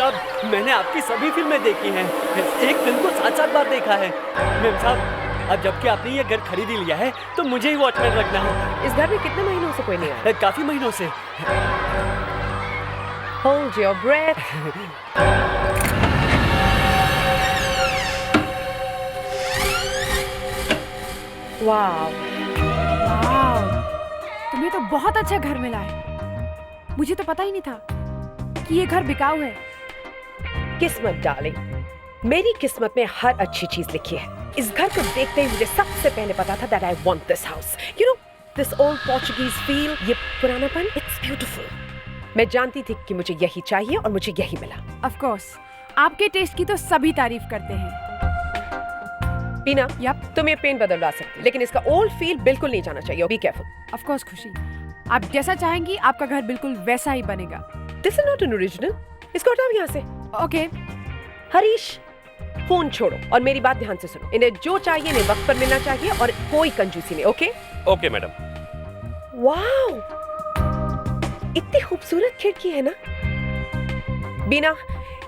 साहब, मैंने आपकी सभी फिल्में देखी हैं। एक फिल्म को 7-7 बार देखा है। मेम साहब, अब जबकि आपने ये घर खरीद ही लिया है तो मुझे ही वॉचमैन रखना है। इस घर में कितने महीनों से कोई नहीं आया? काफी महीनों से। Hold your breath. Wow. तुम्हें तो बहुत अच्छा घर मिला है। मुझे तो पता ही नहीं था कि ये घर बिकाऊ है। किस्मत डार्लिंग, मेरी किस्मत में हर अच्छी चीज लिखी है। इस घर को देखते ही मुझे सबसे पहले पता था that I want this house. You know, this old Portuguese feel, ये पुरानापन, it's beautiful. मैं जानती थी कि मुझे यही चाहिए और मुझे यही मिला। Of course, आपके टेस्ट की तो सभी तारीफ करते हैं। बीना, Yup. तुम ये पेन बदलवा सकती, लेकिन इसका ओल्ड फील बिल्कुल नहीं जाना चाहिए। Be careful. Of course, खुशी, आप जैसा चाहेंगी आपका घर बिल्कुल वैसा ही बनेगा। This is not an original. इसको हटाओ यहाँ से। ओके। हरीश, फोन छोड़ो और मेरी बात ध्यान से सुनो। इन्हें जो चाहिए इन्हें वक्त पर मिलना चाहिए और कोई कंजूसी नहीं, ओके? Okay madam. वाओ, इतनी खूबसूरत खिड़की है ना। बीना,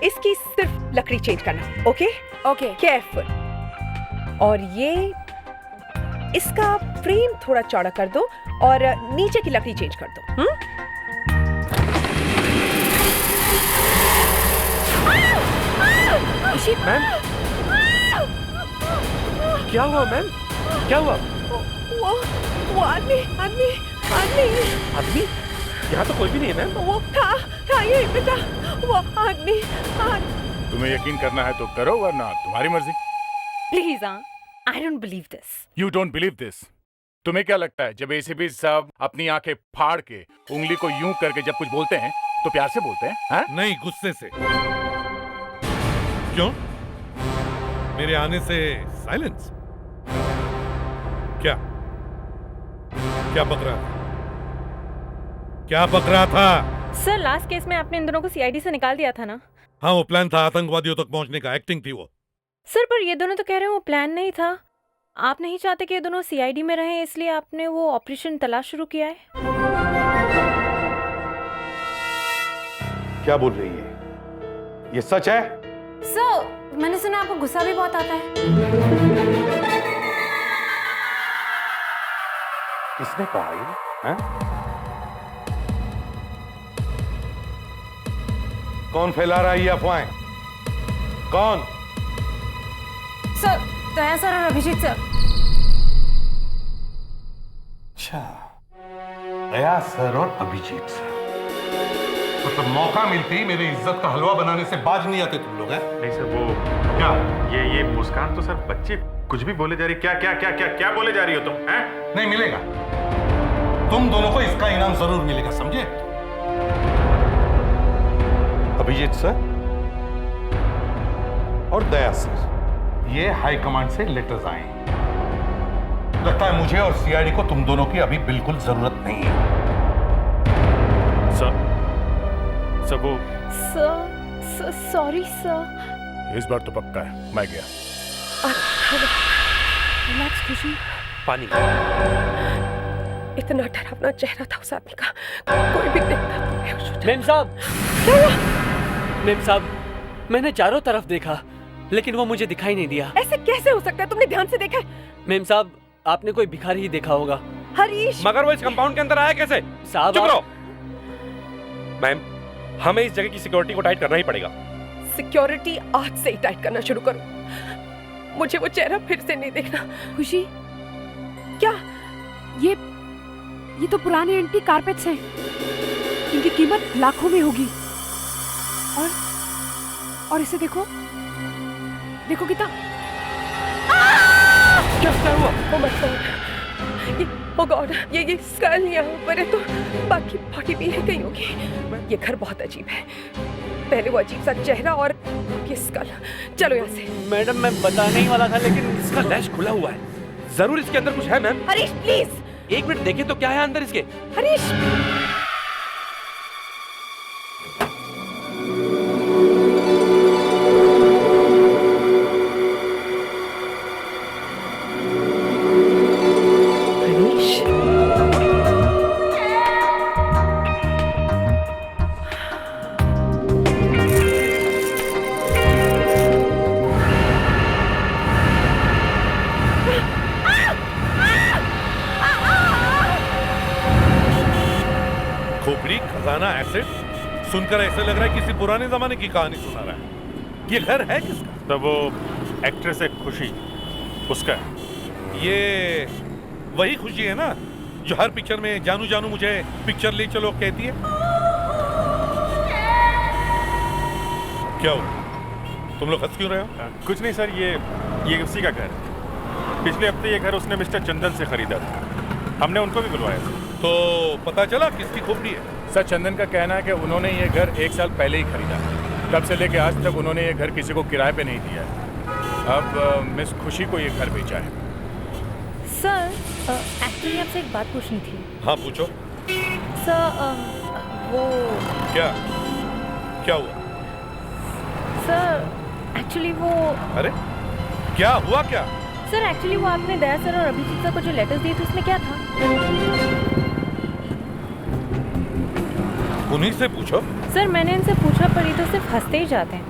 इसकी सिर्फ लकड़ी चेंज करना, ओके? ओके। केयरफुल। और ये इसका फ्रेम थोड़ा चौड़ा कर दो और नीचे की लकड़ी चेंज कर दो। मैम, क्या हुआ मैम? क्या हुआ? वो आदमी। आदमी? यहाँ तो कोई भी नहीं है मैम। वो था ये बेटा, वो आदमी। तुम्हें यकीन करना है तो करो, वरना तुम्हारी मर्जी। Please I don't believe this. You don't believe this? तुम्हें क्या लगता है जब एसीपी साहब अपनी आंखें फाड़ के उंगली को यूं करके जब कुछ बोलते हैं तो प्यार से बोलते हैं? हा? नहीं, गुस्से से। क्यों? मेरे आने से साइलेंस? क्या बक रहा था? क्या बक रहा था? सर, लास्ट केस में आपने इन दोनों को सीआईडी से निकाल दिया था ना? हाँ, वो प्लान था, आतंकवादियों तक पहुंचने का। एक्टिंग थी वो। सर, पर ये दोनों तो कह रहे हैं वो प्लान नहीं था। आप नहीं चाहते कि ये दोनों सीआईडी में रहें, इसलिए आपने वो ऑपरेशन तलाश शुरू किया है। क्या बोल रही है? ये सच है? सर, मैंने सुना आपको गुस्सा भी बहुत आता है। किसने कहा ये? हैं? कौन फैला रहा है ये अफवाहें? कौन? सर, दया सर और अभिजीत सर। अच्छा, दया सर और अभिजीत सर। मतलब मौका मिलते ही मेरी इज्जत का हलवा बनाने से बाज नहीं आते तुम लोग हैं? नहीं सर, वो क्या? ये मुस्कान तो सर बच्चे कुछ भी बोले जा रही। क्या बोले जा रही हो तुम? हैं? नहीं मिलेगा। तुम दोनों को इसका इनाम जरूर मिलेगा, समझे? अभिजीत सर और दया सर, ये हाई कमांड से लेटर्स आए हैं। लगता है मुझे और सीआईडी को तुम दोनों की अभी बिल्कुल जरूरत नहीं है। सर वो सर, सॉरी सर। इस बार तो पक्का है, मैं गया। रिलैक्स खुशी। पानी। इतना डरावना चेहरा था उस आदमी का, कोई भी देखता तो बेहोश हो जाता। मेम साहब, मेम साहब, मैंने चारों तरफ देखा लेकिन वो मुझे दिखाई नहीं दिया। ऐसे कैसे हो सकता है? तुमने ध्यान से देखा है? मेम साहब, आपने कोई भिखारी ही देखा होगा। हरीश, मगर वो इस कंपाउंड के अंदर आया कैसे? साहब, चुप रहो। मैम, हमें इस जगह की सिक्योरिटी को टाइट करना ही पड़ेगा। सिक्योरिटी आज से ही टाइट करना शुरू करो। मुझे वो चेहरा फिर से नहीं देखना। खुशी, क्या? ये तो पुराने एंटीक कारपेट्स हैं। इनकी कीमत लाखों में होगी। और इसे देखो कितना। क्या हुआ? Oh God, ये स्कल यहाँ ऊपर है तो बाकी बॉडी भी है कहीं होगी। ये घर बहुत अजीब है। पहले वो अजीब सा चेहरा और ये स्कल। चलो यहाँ से। मैडम, मैं बताने ही वाला था लेकिन इसका लैश खुला हुआ है। जरूर इसके अंदर कुछ है मैम। हरीश प्लीज। एक मिनट देखें तो क्या है अंदर इसके। हरीश, खोपड़ी, खजाना, एसिड, सुनकर ऐसे लग रहा है किसी पुराने जमाने की कहानी सुना रहा है। ये घर है किसका? तो वो एक्ट्रेस है खुशी, उसका है। ये वही खुशी है ना जो हर पिक्चर में जानू जानू मुझे पिक्चर ले चलो कहती है। क्या हो, तुम लोग हंस क्यों रहे हो? कुछ नहीं सर, ये उसी का घर है। पिछले हफ्ते ये घर उसने मिस्टर चंदन से खरीदा था, हमने उनको भी बुलवाया था। तो पता चला किसकी खोपड़ी है? सर, चंदन का कहना है कि उन्होंने ये घर 1 साल पहले ही खरीदा। तब से लेके आज तक उन्होंने ये घर किसी को किराए पे नहीं दिया है। अब मिस खुशी को ये घर बेचा है। सर, एक्चुअली आपसे एक बात पूछनी थी। हाँ पूछो। सर, वो क्या हुआ? सर एक्चुअली वो अरे क्या हुआ क्या? सर एक्चुअली वो आपने दया सर और अभिजीत सर को जो लेटर्स दिए थे उसमें क्या था? उन्हीं से पूछो। सर मैंने इनसे पूछा पर ये तो सिर्फ हंसते ही जाते हैं,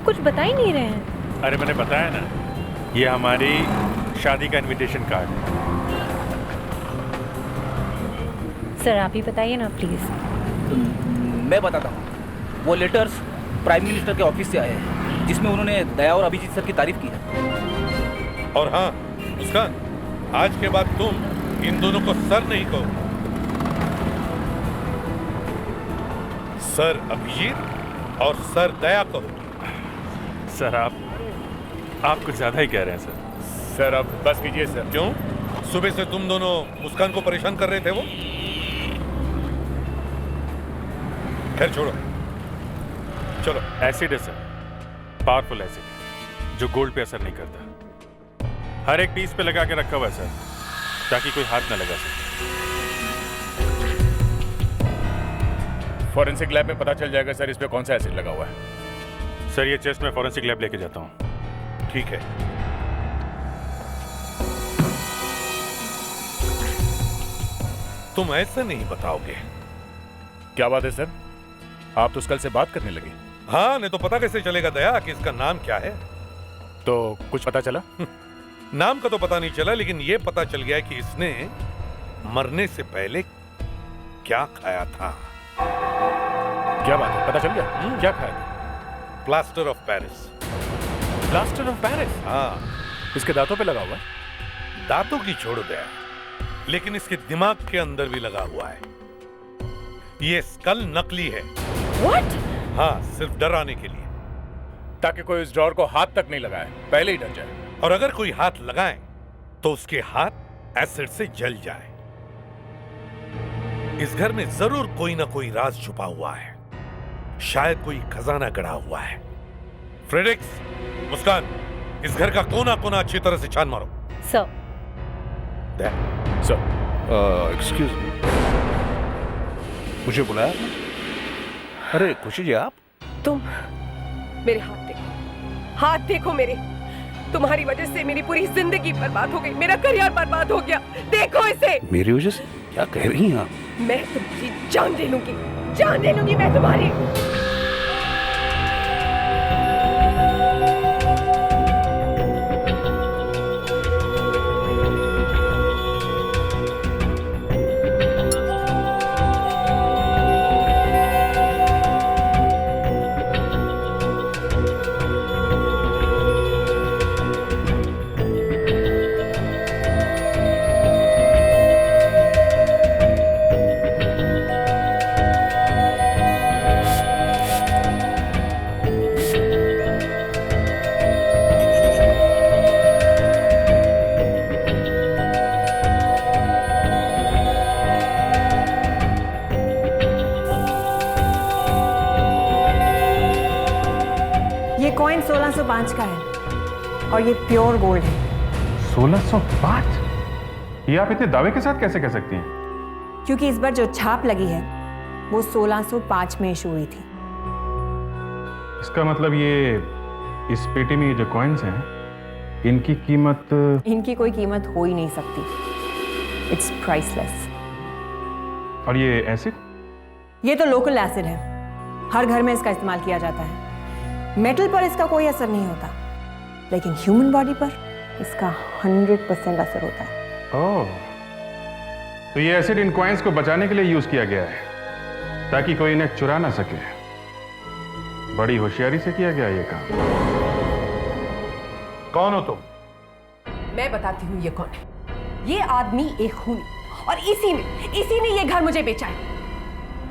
कुछ बता ही नहीं रहे हैं। अरे मैंने बताया ना, ये हमारी शादी का इनविटेशन कार्ड है। सर आप ही बताइए ना प्लीज। मैं बताता हूँ। वो लेटर्स प्राइम मिनिस्टर के ऑफिस से आए हैं जिसमें उन्होंने दया और अभिजीत सर की तारीफ की है। और हाँ मुस्कान, आज के बाद तुम इन दोनों को सर नहीं कहो, सर अभिजीत और सर दया कहो। सर आप कुछ ज्यादा ही कह रहे हैं सर। सर अब बस कीजिए सर। क्यों? सुबह से तुम दोनों मुस्कान को परेशान कर रहे थे वो। खैर छोड़ो, चलो। एसिड है सर, पावरफुल एसिड है जो गोल्ड पे असर नहीं करता। हर एक पीस पे लगा के रखा हुआ है सर, ताकि कोई हाथ ना लगा सके। फॉरेंसिक लैब में पता चल जाएगा सर इस पे कौन सा एसिड लगा हुआ है। सर ये चेस्ट में फॉरेंसिक लैब लेके जाता हूँ। ठीक है। तुम ऐसे नहीं बताओगे। क्या बात है सर, आप तो कल से बात करने लगे। हाँ, नहीं तो पता कैसे चलेगा दया कि इसका नाम क्या है? तो कुछ पता चला? नाम का तो पता नहीं चला, लेकिन ये पता चल गया कि इसने मरने से पहले क्या खाया था। क्या बात है, पता चल गया? क्या खाया था? Plaster of Paris. Plaster of Paris? हाँ। इसके दांतों पे लगा हुआ है? दांतों की छोड़ दया, लेकिन इसके दिमाग के अंदर भी लगा हुआ है। ये स्कल नकली है। What? हाँ, सिर्फ डराने के लिए, ताकि कोई इस ड्रॉर को हाथ तक नहीं लगाए, पहले ही डर जाए। और अगर कोई हाथ लगाए तो उसके हाथ एसिड से जल जाए। इस घर में जरूर कोई ना कोई राज छुपा हुआ है, शायद कोई खजाना गड़ा हुआ है। फ्रेडरिक्स, मुस्कान, इस घर का कोना कोना अच्छी तरह से छान मारो। सर। सर, एक्सक्यूज मी, मुझे बुलाया? अरे खुशी जी आप? तुम मेरे हाथ देखो, हाथ देखो मेरे। तुम्हारी वजह से मेरी पूरी जिंदगी बर्बाद हो गई, मेरा करियर बर्बाद हो गया। देखो इसे। मेरी वजह से? क्या कह रही हैं आप? मैं तुम्हारी जान ले लूंगी, जान ले लूंगी मैं तुम्हारी। ये कॉइन 1605 का है और ये प्योर गोल्ड है। 1605? ये आप इतने दावे के साथ कैसे कह सकती हैं? क्योंकि इस बार जो छाप लगी है वो 1605 में इशू हुई थी। इसका मतलब ये इस पेटी में ये जो कॉइन्स हैं, इनकी कीमत? इनकी कोई कीमत हो ही नहीं सकती। It's priceless. और ये एसिड? ये तो लोकल एसिड है, हर घर में इसका इस्तेमाल किया जाता है। मेटल पर इसका कोई असर नहीं होता, लेकिन ह्यूमन बॉडी पर इसका 100% असर होता है। ओह, तो ये एसिड इन कॉइन्स को बचाने के लिए यूज किया गया है। ताकि कोई इन्हें चुरा ना सके। बड़ी होशियारी से किया गया ये काम। कौन हो तुम? मैं बताती हूँ ये कौन है। ये आदमी एक खूनी, और इसी ने ये घर मुझे बेचा है।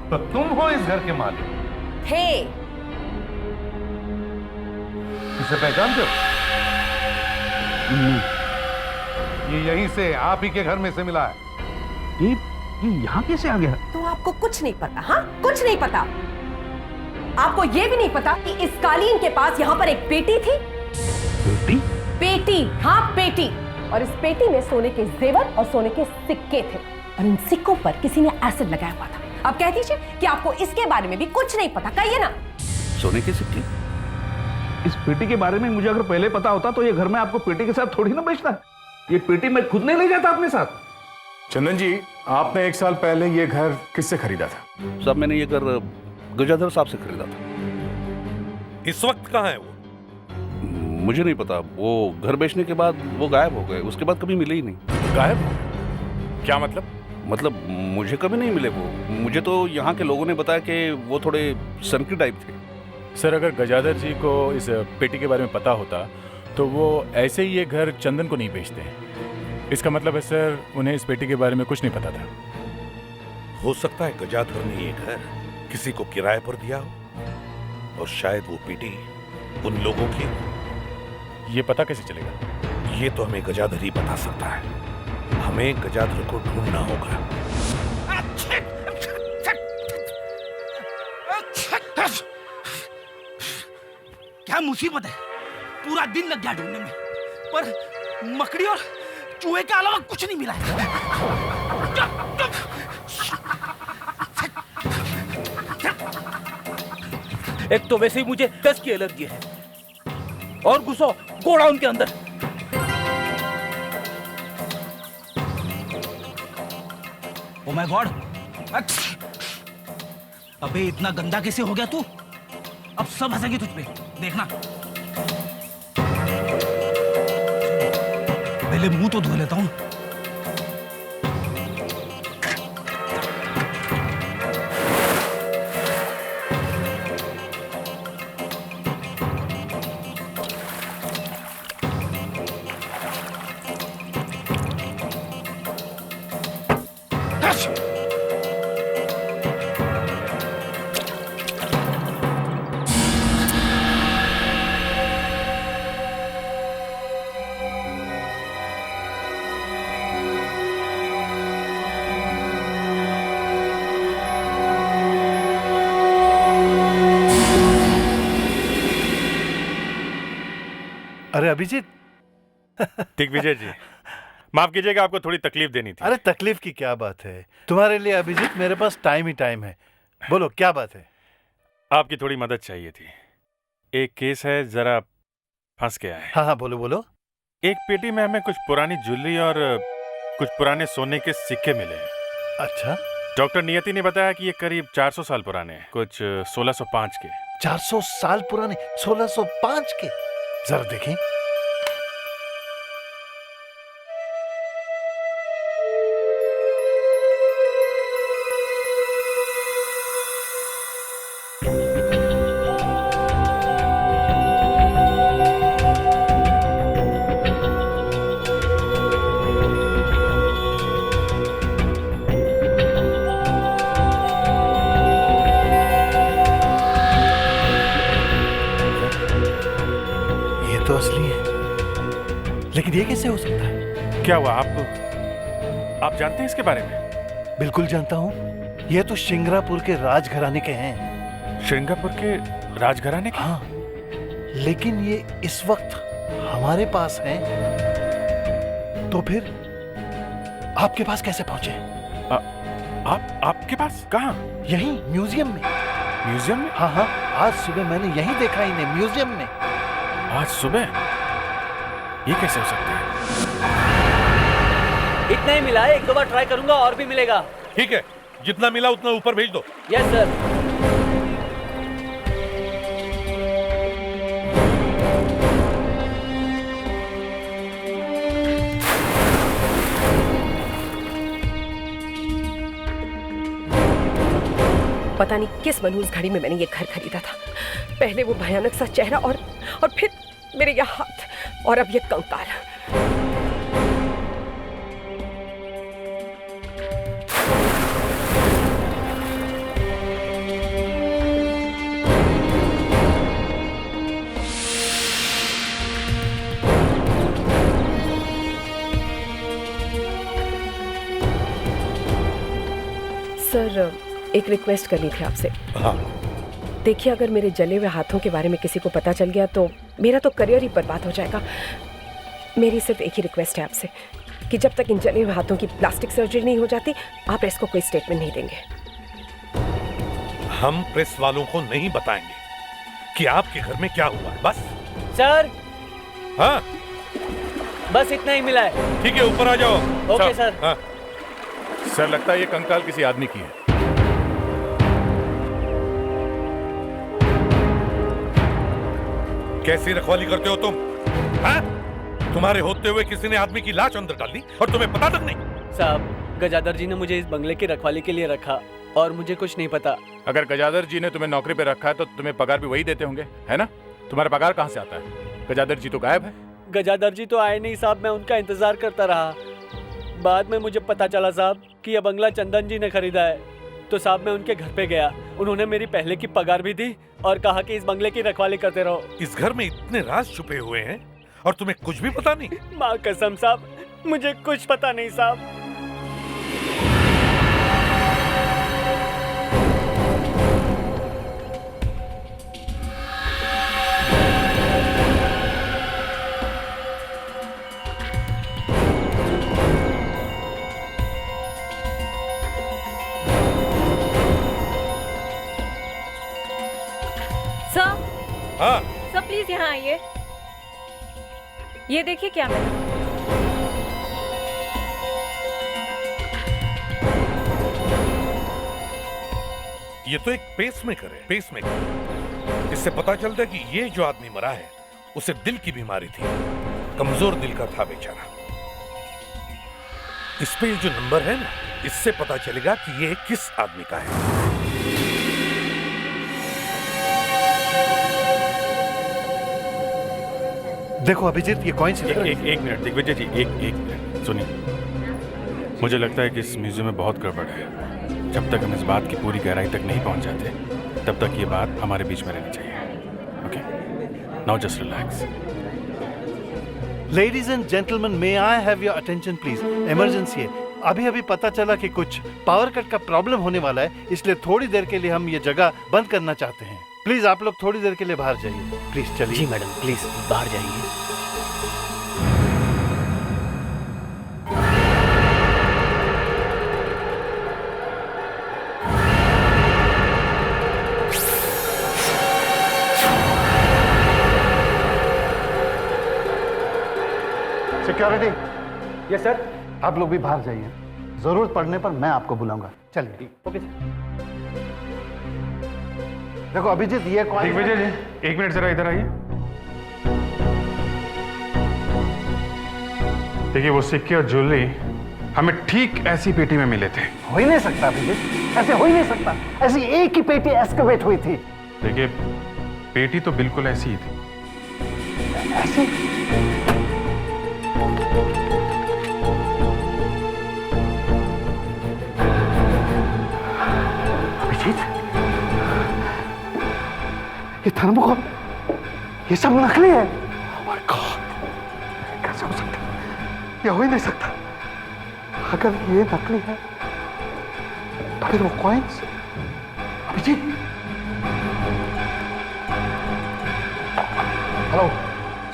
तो तुम हो इस घर के मालिक? थे। इसे पहचानते हो? ये यहीं से आप ही के घर में से मिला है। ये यहाँ कैसे आ गया? तो आपको कुछ नहीं पता? हाँ, कुछ नहीं पता। आपको ये भी नहीं पता कि इस कालीन के पास यहाँ पर एक पेटी थी। बेटी? पेटी, हाँ पेटी। और इस पेटी में सोने के जेवर और सोने के सिक्के थे, और इन सिक्कों पर किसी ने एसिड लगाया हुआ था। अब कह दीजिए कि आपको इसके बारे में भी कुछ नहीं पता। कहिए ना। सोने के सिक्के? इस पेटी के बारे में मुझे अगर पहले पता होता तो ये घर में आपको पेटी के साथ थोड़ी ना बेचता। ये पेटी मैं खुद नहीं ले जाता अपने साथ। चंदन जी, आपने 1 साल पहले ये घर किससे खरीदा था? साहब, मैंने ये घर गजाधर साहब से खरीदा था। इस वक्त कहाँ है वो? मुझे नहीं पता। वो घर बेचने के बाद वो गायब हो गए। उसके बाद कभी मिले ही नहीं। गायब? क्या मतलब? मतलब मुझे कभी नहीं मिले वो। मुझे तो यहाँ के लोगों ने बताया कि वो थोड़े सनकी टाइप थे। सर, अगर गजाधर जी को इस पेटी के बारे में पता होता तो वो ऐसे ही ये घर चंदन को नहीं बेचते हैं। इसका मतलब है सर, उन्हें इस पेटी के बारे में कुछ नहीं पता था। हो सकता है गजाधर ने ये घर किसी को किराए पर दिया हो, और शायद वो पेटी उन लोगों की। ये पता कैसे चलेगा? ये तो हमें गजाधर ही बता सकता है। हमें गजाधर को ढूंढना होगा। क्या मुसीबत है? पूरा दिन लग गया ढूंढने में, पर मकड़ी और चूहे के अलावा कुछ नहीं मिला है। एक तो वैसे ही मुझे डस्ट की एलर्जी है, और घुसो गोडाउन के अंदर। Oh my God! अबे इतना गंदा कैसे हो गया तू? अब सब हंसेंगे तुझ पे, देखना। पहले मुंह तो धो लेता हूं। अरे अभिजीत। दिग्विजय जी, माफ कीजिएगा, आपको थोड़ी तकलीफ देनी थी। अरे तकलीफ की क्या बात है, तुम्हारे लिए अभिजीत मेरे पास टाइम ही टाइम है। बोलो क्या बात है? आपकी थोड़ी मदद चाहिए थी। एक केस है, जरा फंस गया है। हाँ हाँ, बोलो बोलो। एक पेटी में हमें कुछ पुरानी ज्वेलरी और कुछ पुराने सोने के सिक्के मिले हैं। अच्छा। डॉक्टर नियति ने बताया कि ये करीब 400 साल पुराने हैं, कुछ 1605 के। 400 साल पुराने? 1605 के? जरा देखें। तो असली है, लेकिन ये कैसे हो सकता है? क्या हुआ? आप जानते हैं इसके बारे में? बिल्कुल जानता हूँ। ये तो श्रृंगारपुर के राजघराने के हैं। श्रृंगारपुर के राजघराने के? हाँ, लेकिन ये इस वक्त हमारे पास हैं, तो फिर आपके पास कैसे पहुंचे? आपके पास? कहाँ? यहीं म्यूजियम में। म्यूजियम में? हाँ हाँ, आज सुबह मैंने यहीं देखा इन्हें, म्यूजियम में। आज सुबह? ये कैसे हो सकता है? इतना ही मिला है, 1-2 बार ट्राई करूंगा और भी मिलेगा। ठीक है, जितना मिला उतना ऊपर भेज दो। Yes sir. पता नहीं किस मनहूस घड़ी में मैंने ये घर खरीदा था। पहले वो भयानक सा चेहरा और फिर मेरे ये हाथ और अब ये कंकाल। सर, एक रिक्वेस्ट करनी थी आपसे। हाँ। देखिए, अगर मेरे जले हुए हाथों के बारे में किसी को पता चल गया तो मेरा तो करियर ही बर्बाद हो जाएगा। मेरी सिर्फ एक ही रिक्वेस्ट है आपसे कि जब तक इन जले हुए हाथों की प्लास्टिक सर्जरी नहीं हो जाती, आप प्रेस को कोई स्टेटमेंट नहीं देंगे। हम प्रेस वालों को नहीं बताएंगे कि आपके घर में क्या हुआ है। बस सर। हाँ, बस इतना ही मिला है। ठीक है, ऊपर आ जाओ। Okay sir. हाँ। सर, लगता है ये कंकाल किसी आदमी की है। कैसी रखवाली करते हो तुम? हाँ? तुम्हारे होते हुए किसी ने आदमी की लाश अंदर डाल दी और तुम्हें पता तक नहीं? साहब, गजादर जी ने मुझे इस बंगले की रखवाली के लिए रखा और मुझे कुछ नहीं पता। अगर गजादर जी ने तुम्हें नौकरी पे रखा है तो तुम्हें पगार भी वही देते होंगे, है ना? तुम्हारा पगार कहाँ से आता है? गजादर जी तो गायब है। गजादर जी तो आए नहीं साहब, मैं उनका इंतजार करता रहा। बाद में मुझे पता चला साहब कि यह बंगला चंदन जी ने खरीदा है। तो साहब मैं उनके घर पे गया, उन्होंने मेरी पहले की पगार भी दी और कहा कि इस बंगले की रखवाली करते रहो। इस घर में इतने राज छुपे हुए हैं और तुम्हें कुछ भी पता नहीं? माँ कसम साहब, मुझे कुछ पता नहीं साहब। हाँ। सर प्लीज यहाँ आइए। ये देखिए क्या मिला। ये तो एक पेसमेकर है। पेसमेकर। इससे पता चलता है कि ये जो आदमी मरा है उसे दिल की बीमारी थी, कमजोर दिल का था बेचारा। इस पे ये जो नंबर है ना, इससे पता चलेगा कि ये किस आदमी का है। देखो अभिजीत, ये कॉइंस। एक मिनट दिग्विजय जी, एक मिनट सुनिए। मुझे लगता है कि इस म्यूजियम में बहुत गड़बड़ है। जब तक हम इस बात की पूरी गहराई तक नहीं पहुंच जाते, तब तक ये बात हमारे बीच में रहनी चाहिए। Okay, now just relax. Ladies and gentleman, may I have your attention please. Emergency है। अभी पता चला कि कुछ पावर कट का प्रॉब्लम होने वाला है, इसलिए थोड़ी देर के लिए हम ये जगह बंद करना चाहते हैं। प्लीज आप लोग थोड़ी देर के लिए बाहर जाइए। प्लीज चलिए। जी मैडम, प्लीज बाहर जाइए। सिक्योरिटी। Yes sir. आप लोग भी बाहर जाइए, जरूरत पड़ने पर मैं आपको बुलाऊंगा। चलिए। Okay sir. देखो अभिजीत, ये कौन? दिग्विजय जी, एक मिनट जरा इधर आइए। देखिए, वो सिक्के और ज्वेलरी हमें ठीक ऐसी पेटी में मिले थे। हो ही नहीं सकता अभिजीत, ऐसे हो ही नहीं सकता। ऐसी एक ही पेटी एक्सकवेट हुई थी। देखिए, पेटी तो बिल्कुल ऐसी ही थी। ऐसी? अभिजीत, ये थर्मोकोल, ये सब नकली है। Oh my God, कैसे हो सकता है? ये हो ही नहीं सकता। अगर ये नकली है तो फिर वो coins? Abhijit, hello,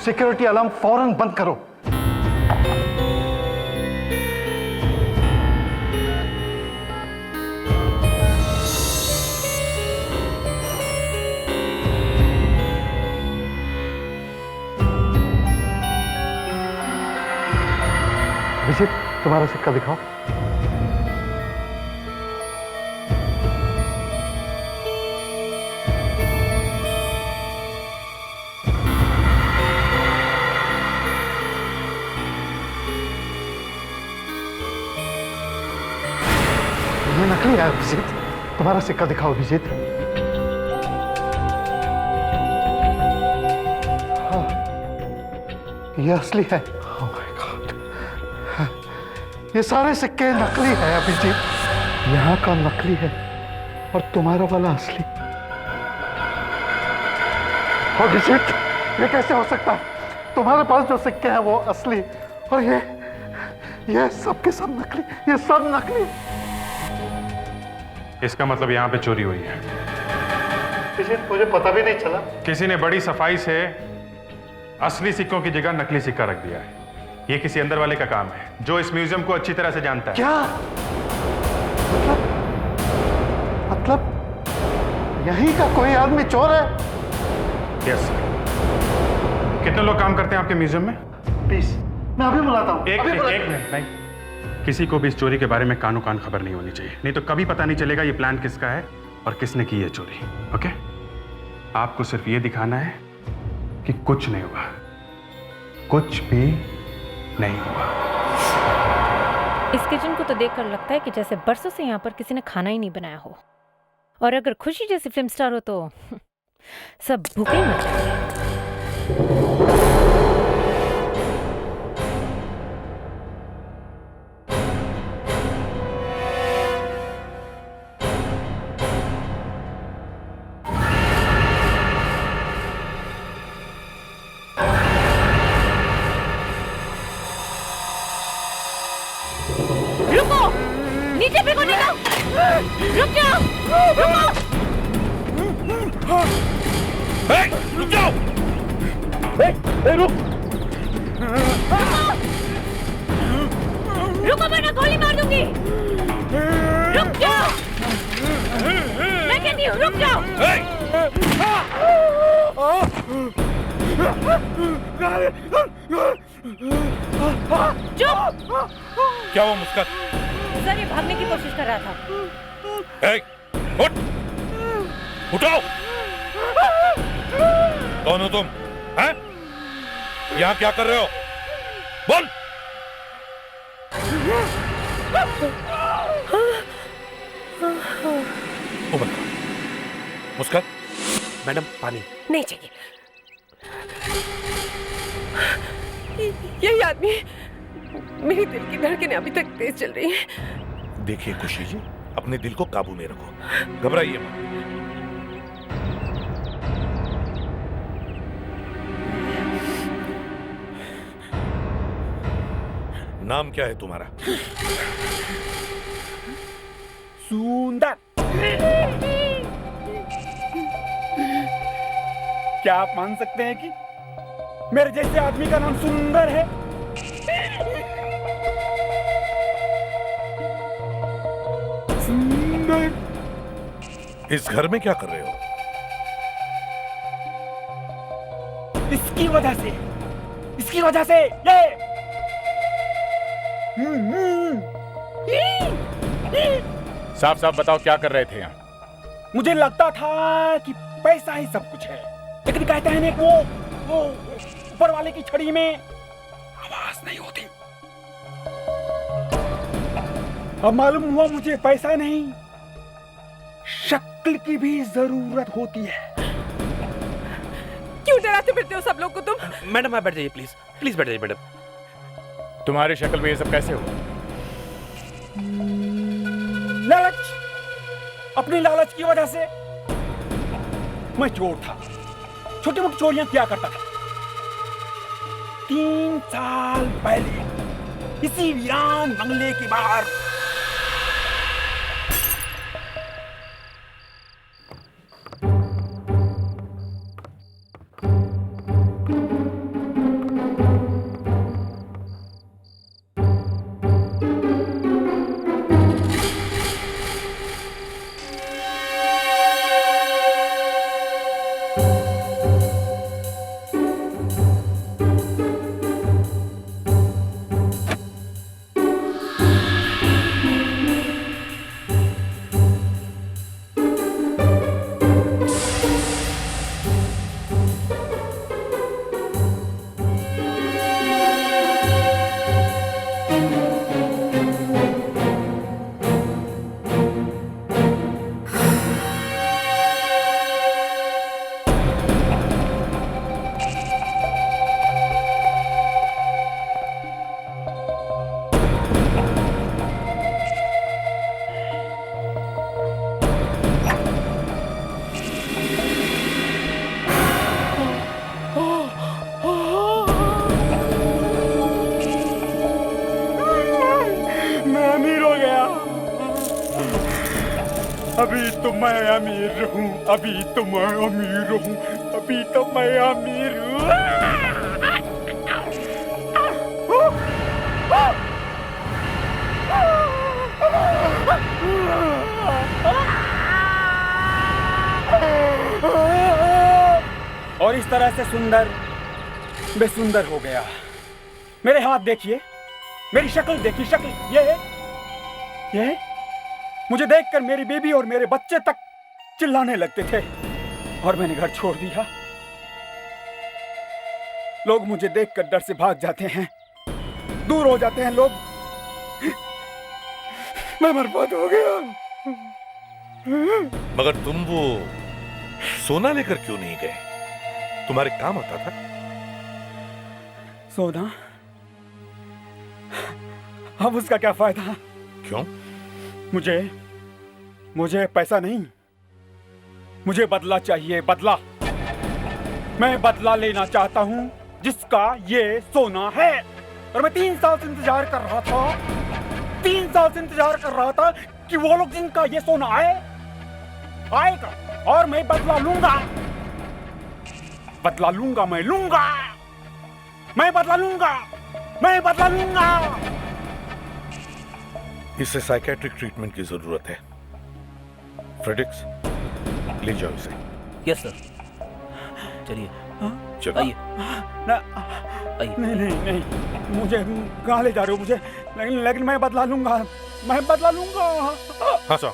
security alarm फौरन बंद करो। अभिजीत, तुम्हारा सिक्का दिखाओ। ये नकली है अभिजीत। तुम्हारा सिक्का दिखाओ अभिजीत। हाँ, ये असली है। Oh my God, ये सारे सिक्के नकली है अभिजीत। यहाँ का नकली है और तुम्हारा वाला असली। अभिजीत, ये कैसे हो सकता है? तुम्हारे पास जो सिक्के हैं वो असली और ये सब के सब नकली, ये सब नकली। इसका मतलब यहाँ पे चोरी हुई है। मुझे पता भी नहीं चला। किसी ने बड़ी सफाई से असली सिक्कों की जगह नकली सिक्का रख दिया है। ये किसी अंदर वाले का काम है जो इस म्यूजियम को अच्छी तरह से जानता है। क्या मतलब यहीं का कोई आदमी चोर है? Yes sir. कितने लोग काम करते हैं आपके म्यूजियम में? 20। मैं अभी बुलाता हूँ। एक मिनट नहीं। किसी को भी इस चोरी के बारे में कानो कान खबर नहीं होनी चाहिए, नहीं तो कभी पता नहीं चलेगा ये प्लान किसका है और किसने की है चोरी। ओके? आपको सिर्फ ये दिखाना है कि कुछ नहीं हुआ, कुछ भी नहीं हुआ। इस किचन को तो देखकर लगता है कि जैसे बरसों से यहाँ पर किसी ने खाना ही नहीं बनाया हो। और अगर खुशी जैसी फिल्म स्टार हो तो सब भूखे मर जाएंगे। नीचे फेंको, निकाल! रुक जाओ! रुको! रुक जाओ! रुक! रुको वरना गोली मार दूंगी! रुक जाओ! मैं कहती हूँ रुक जाओ! चुप! क्या हुआ मुस्कान? सर ये भागने की कोशिश कर रहा था। उठ! उठाओ! कौन हो तुम? हैं? यहाँ क्या कर रहे हो? बोल! मुस्कान, मैडम पानी नहीं चाहिए। यही आदमी, मेरी दिल की धड़कनें अभी तक तेज चल रही हैं। देखिए खुशी जी, अपने दिल को काबू में रखो, घबराइए मत। नाम क्या है तुम्हारा? सुंदर। क्या आप मान सकते हैं कि मेरे जैसे आदमी का नाम सुंदर है? सुंदर। इस घर में क्या कर रहे हो? इसकी वजह से ये साफ साफ बताओ क्या कर रहे थे यहाँ? मुझे लगता था कि पैसा ही सब कुछ है, लेकिन कहते हैं वो ऊपर वाले की छड़ी में आवाज नहीं होती। अब मालूम हुआ मुझे पैसा नहीं, शक्ल की भी जरूरत होती है। क्यों डराते फिरते हो सब लोग को तुम? मैडम आप बैठ जाइए प्लीज, प्लीज बैठ जाइए मैडम। तुम्हारी शक्ल में ये सब कैसे हुआ? लालच, अपनी लालच की वजह से। मैं चोर था, छोटी मोटी चोरियां किया करता था। 3 साल पहले इसी वीरान बंगले के बाहर अभी तो मैं अमीर हूँ, अभी तो मैं अमीर हूँ, अभी तो मैं अमीर हूँ। और इस तरह से सुंदर बेसुंदर हो गया। मेरे हाथ देखिए, मेरी शक्ल देखिए, शक्ल ये मुझे देखकर मेरी बेबी और मेरे बच्चे तक चिल्लाने लगते थे और मैंने घर छोड़ दिया। लोग मुझे देखकर डर से भाग जाते हैं, दूर हो जाते हैं लोग। मैं बर्बाद हो गया। मगर तुम वो सोना लेकर क्यों नहीं गए? तुम्हारे काम आता था। सोना? अब उसका क्या फायदा? क्यों? मुझे पैसा नहीं, मुझे बदला चाहिए, बदला। मैं बदला लेना चाहता हूं जिसका ये सोना है। और मैं 3 साल से इंतजार कर रहा था, 3 साल से इंतजार कर रहा था कि वो लोग जिनका ये सोना आएगा और मैं बदला लूंगा। बदला लूंगा, मैं लूंगा, मैं बदला लूंगा, मैं बदला लूंगा। इसे साइकेट्रिक ट्रीटमेंट की जरूरत है। फ्रेडिक्स, ले जाओ इसे। Yes sir. चलिए चलो। आइए। नहीं, मुझे कहाँ ले जा रहे हो मुझे? लेकिन मैं बदला लूंगा, मैं बदला लूंगा। हाँ सर,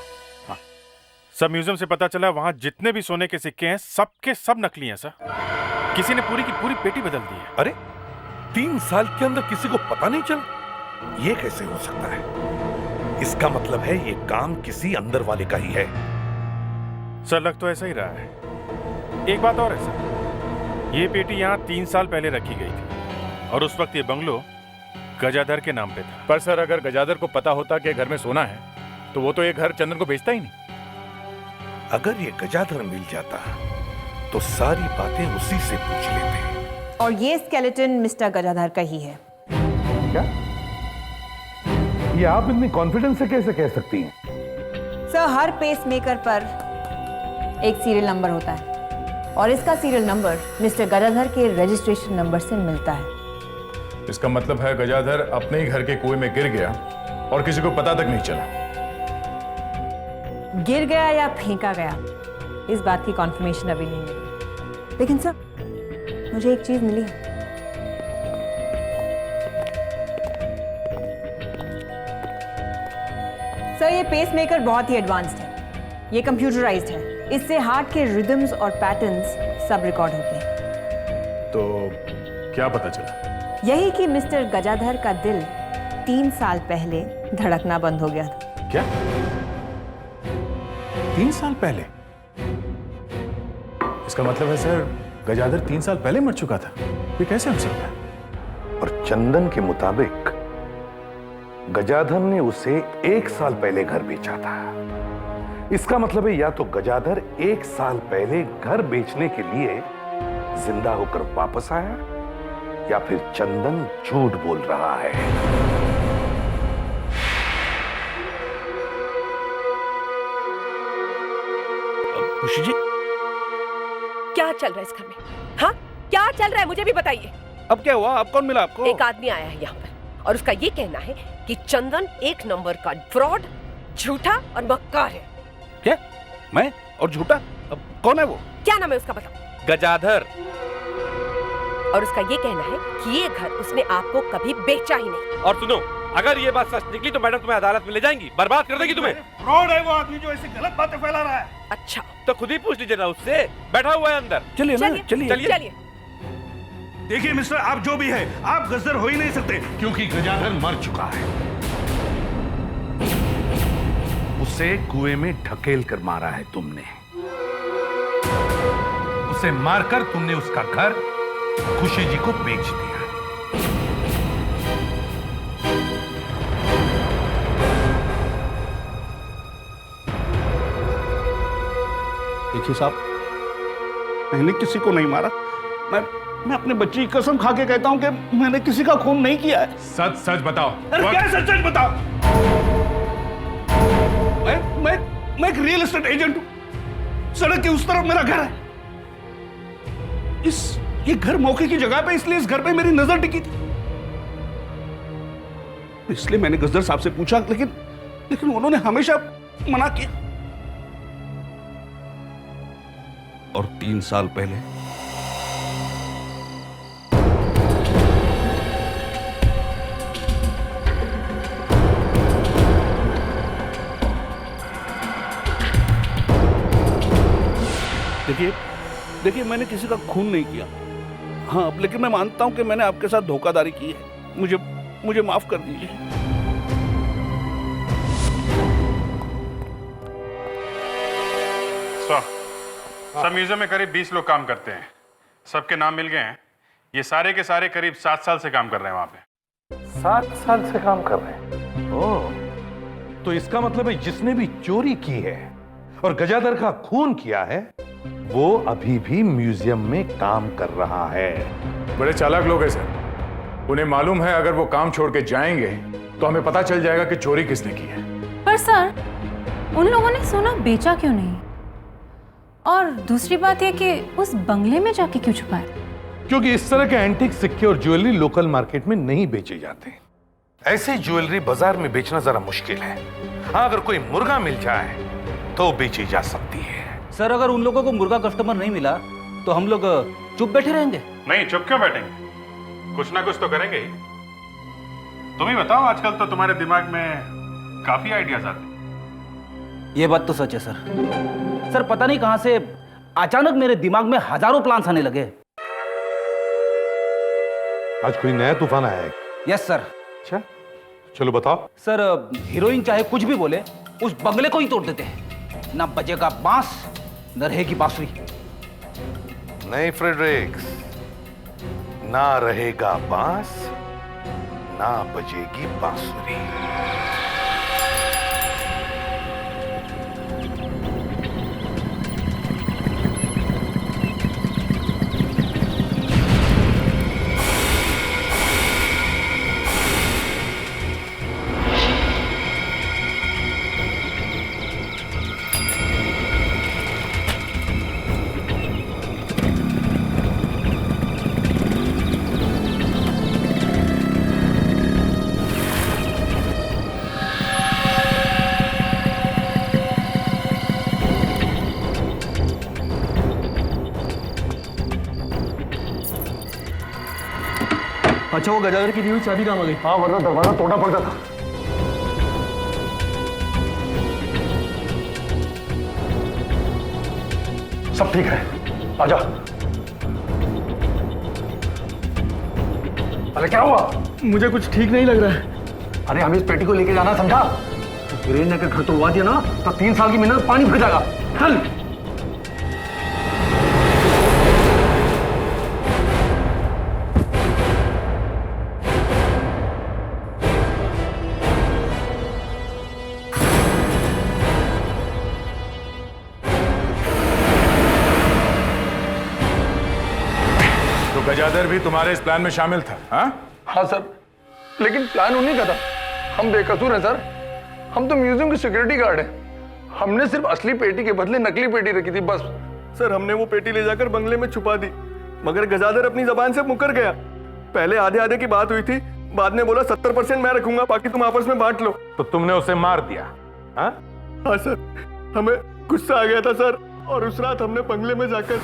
हाँ। सब म्यूजियम से पता चला वहाँ जितने भी सोने के सिक्के हैं सबके सब नकली हैं सर। किसी ने पूरी की पूरी पेटी बदल दी है। अरे 3 साल के अंदर किसी को पता नहीं चला? ये कैसे हो सकता है? इसका मतलब है ये काम किसी अंदर वाले का ही है। सर लग तो ऐसा ही रहा है। एक बात और है सर, ये पेटी यहाँ 3 साल पहले रखी गई थी और उस वक्त ये बंगलो गजाधर के नाम पे था। पर सर अगर गजाधर को पता होता कि घर में सोना है तो वो तो ये घर चंदन को बेचता ही नहीं। अगर ये गजाधर मिल जाता तो सारी बातें उसी से पूछ लेते। और ये स्केलेटन मिस्टर गजाधर का ही है। क्या? ये आप इतनी कॉन्फिडेंस से कैसे कह सकती हैं? सर, हर पेसमेकर पर एक सीरियल नंबर होता है और इसका सीरियल नंबर मिस्टर गजाधर के रजिस्ट्रेशन नंबर से मिलता है। इसका मतलब है गजाधर अपने ही घर के कुएं में गिर गया और किसी को पता तक नहीं चला। गिर गया या फेंका गया, इस बात की कॉन्फर्मेशन अभी नहीं मिली। लेकिन सर, मुझे एक चीज मिली है। सर, ये पेसमेकर बहुत ही एडवांस्ड है, ये कंप्यूटराइज्ड है। इससे हार्ट के रिदम्स और पैटर्न्स सब रिकॉर्ड होते हैं। तो क्या पता चला? यही कि मिस्टर गजाधर का दिल 3 साल पहले धड़कना बंद हो गया था। क्या? 3 साल पहले? इसका मतलब है सर गजाधर 3 साल पहले मर चुका था। ये कैसे हो सकता है? और चंदन के मुताबिक गजाधर ने उसे 1 साल पहले घर बेचा था। इसका मतलब है या तो गजाधर 1 साल पहले घर बेचने के लिए जिंदा होकर वापस आया या फिर चंदन झूठ बोल रहा है। खुशी जी, क्या चल रहा है इस घर में? हाँ, क्या चल रहा है मुझे भी बताइए। अब क्या हुआ? अब कौन मिला आपको? एक आदमी आया है यहाँ पर और उसका ये कहना है कि चंदन 1 नंबर का फ्रॉड, झूठा और मक्कार है। क्या? मैं? और झूठा? अब कौन है वो? क्या नाम है उसका, बताओ। गजाधर। और उसका ये कहना है कि ये घर उसने आपको कभी बेचा ही नहीं। और सुनो, अगर ये बात सच निकली तो मैडम तुम्हें अदालत में ले जाएंगी, बर्बाद कर देगी तुम्हें। फ्रॉड है वो आदमी जो ऐसी गलत बातें फैला रहा है। अच्छा, तो खुद ही पूछ लीजिए ना उससे, बैठा हुआ है अंदर। चलिए ना, चलिए। देखिए मिस्टर, आप जो भी है, आप गजदर हो ही नहीं सकते क्योंकि गजाधर मर चुका है। उसे कुएं में ढकेल कर मारा है तुमने। उसे मारकर तुमने उसका घर खुशी जी को बेच दिया। देखिए साहब, मैंने किसी को नहीं मारा। मैं अपने बच्ची की कसम खा के कहता हूं कि मैंने किसी का खून नहीं किया है। सच सच बताओ। अरे क्या सच सच बताओ? मैं एक रियल एस्टेट एजेंट हूं। सड़क के उस तरफ मेरा घर है। ये घर मौके की जगह पे, इसलिए इस घर पे मेरी नजर टिकी थी। इसलिए मैंने गजदर साहब से पूछा, लेकिन उन्होंने हमेशा मना किया। और 3 साल पहले देखिए मैंने किसी का खून नहीं किया। हाँ, लेकिन मैं मानता हूं कि मैंने आपके साथ धोखाधड़ी की है। मुझे माफ कर दीजिए। सब म्यूजियम में करीब 20 लोग काम करते हैं। सबके नाम मिल गए हैं। ये सारे के सारे करीब 7 साल से काम कर रहे हैं वहां पे। 7 साल से काम कर रहे हैं? ओह, तो इसका मतलब है जिसने भी चोरी की है और गजादर का खून किया है, वो अभी भी म्यूजियम में काम कर रहा है। बड़े चालाक लोग हैं सर। उन्हें मालूम है अगर वो काम छोड़ के जाएंगे तो हमें पता चल जाएगा कि चोरी किसने की है। पर सर, उन लोगों ने सोना बेचा क्यों नहीं? और दूसरी बात यह कि उस बंगले में जाके क्यों छुपाए? क्योंकि इस तरह के एंटीक सिक्के और ज्वेलरी लोकल मार्केट में नहीं बेचे जाते। ऐसी ज्वेलरी बाजार में बेचना जरा मुश्किल है। हाँ, अगर कोई मुर्गा मिल जाए तो बेची जा सकती है। सर, अगर उन लोगों को मुर्गा कस्टमर नहीं मिला तो हम लोग चुप बैठे रहेंगे? नहीं, चुप क्यों बैठेंगे? कुछ ना कुछ तो करेंगे ही। तुम ही बताओ, आजकल तो तुम्हारे दिमाग में काफी आइडियाज आते हैं। ये बात तो सच है सर। सर, पता नहीं कहां से अचानक मेरे दिमाग में हजारों प्लान्स आने लगे। आज कोई नया तूफान आया है? Yes sir. अच्छा, चलो बताओ। सर, हीरोइन चाहे कुछ भी बोले, उस बंगले को ही तोड़ देते हैं। ना बजेगा बांस, न रहेगी बांसुरी। नहीं फ्रेडरिक्स, ना रहेगा बांस, ना बजेगी बांसुरी। अच्छा, वो गजादर की दी हुई चाबी कहाँ आ गई? हाँ, वरना दरवाजा तोड़ना पड़ता था। सब ठीक है, आजा। अरे क्या हुआ? मुझे कुछ ठीक नहीं लग रहा है। अरे हमें इस पेटी को लेके जाना, समझा? वीरेन ने अगर घर तोड़वा दिया ना तो 3 साल की मेहनत पानी फिर जाएगा। चल। गजादर भी तुम्हारे इस प्लान में शामिल था? हाँ सर, लेकिन प्लान उन्हीं का था। हम बेकसूर हैं सर। हम तो म्यूजियम की सिक्योरिटी गार्ड हैं। हमने सिर्फ असली पेटी के बदले नकली पेटी रखी थी, बस। सर, हमने वो पेटी ले जाकर बंगले में छुपा दी, मगर गजादर अपनी जबान से मुकर गया। पहले आधे आधे की बात हुई थी, बाद में बोला 70% मैं रखूंगा, बाकी तुम आपस में बांट लो। तो तुमने उसे मार दिया? हाँ सर, हमें गुस्सा आ गया था सर, और उस रात हमने बंगले में जाकर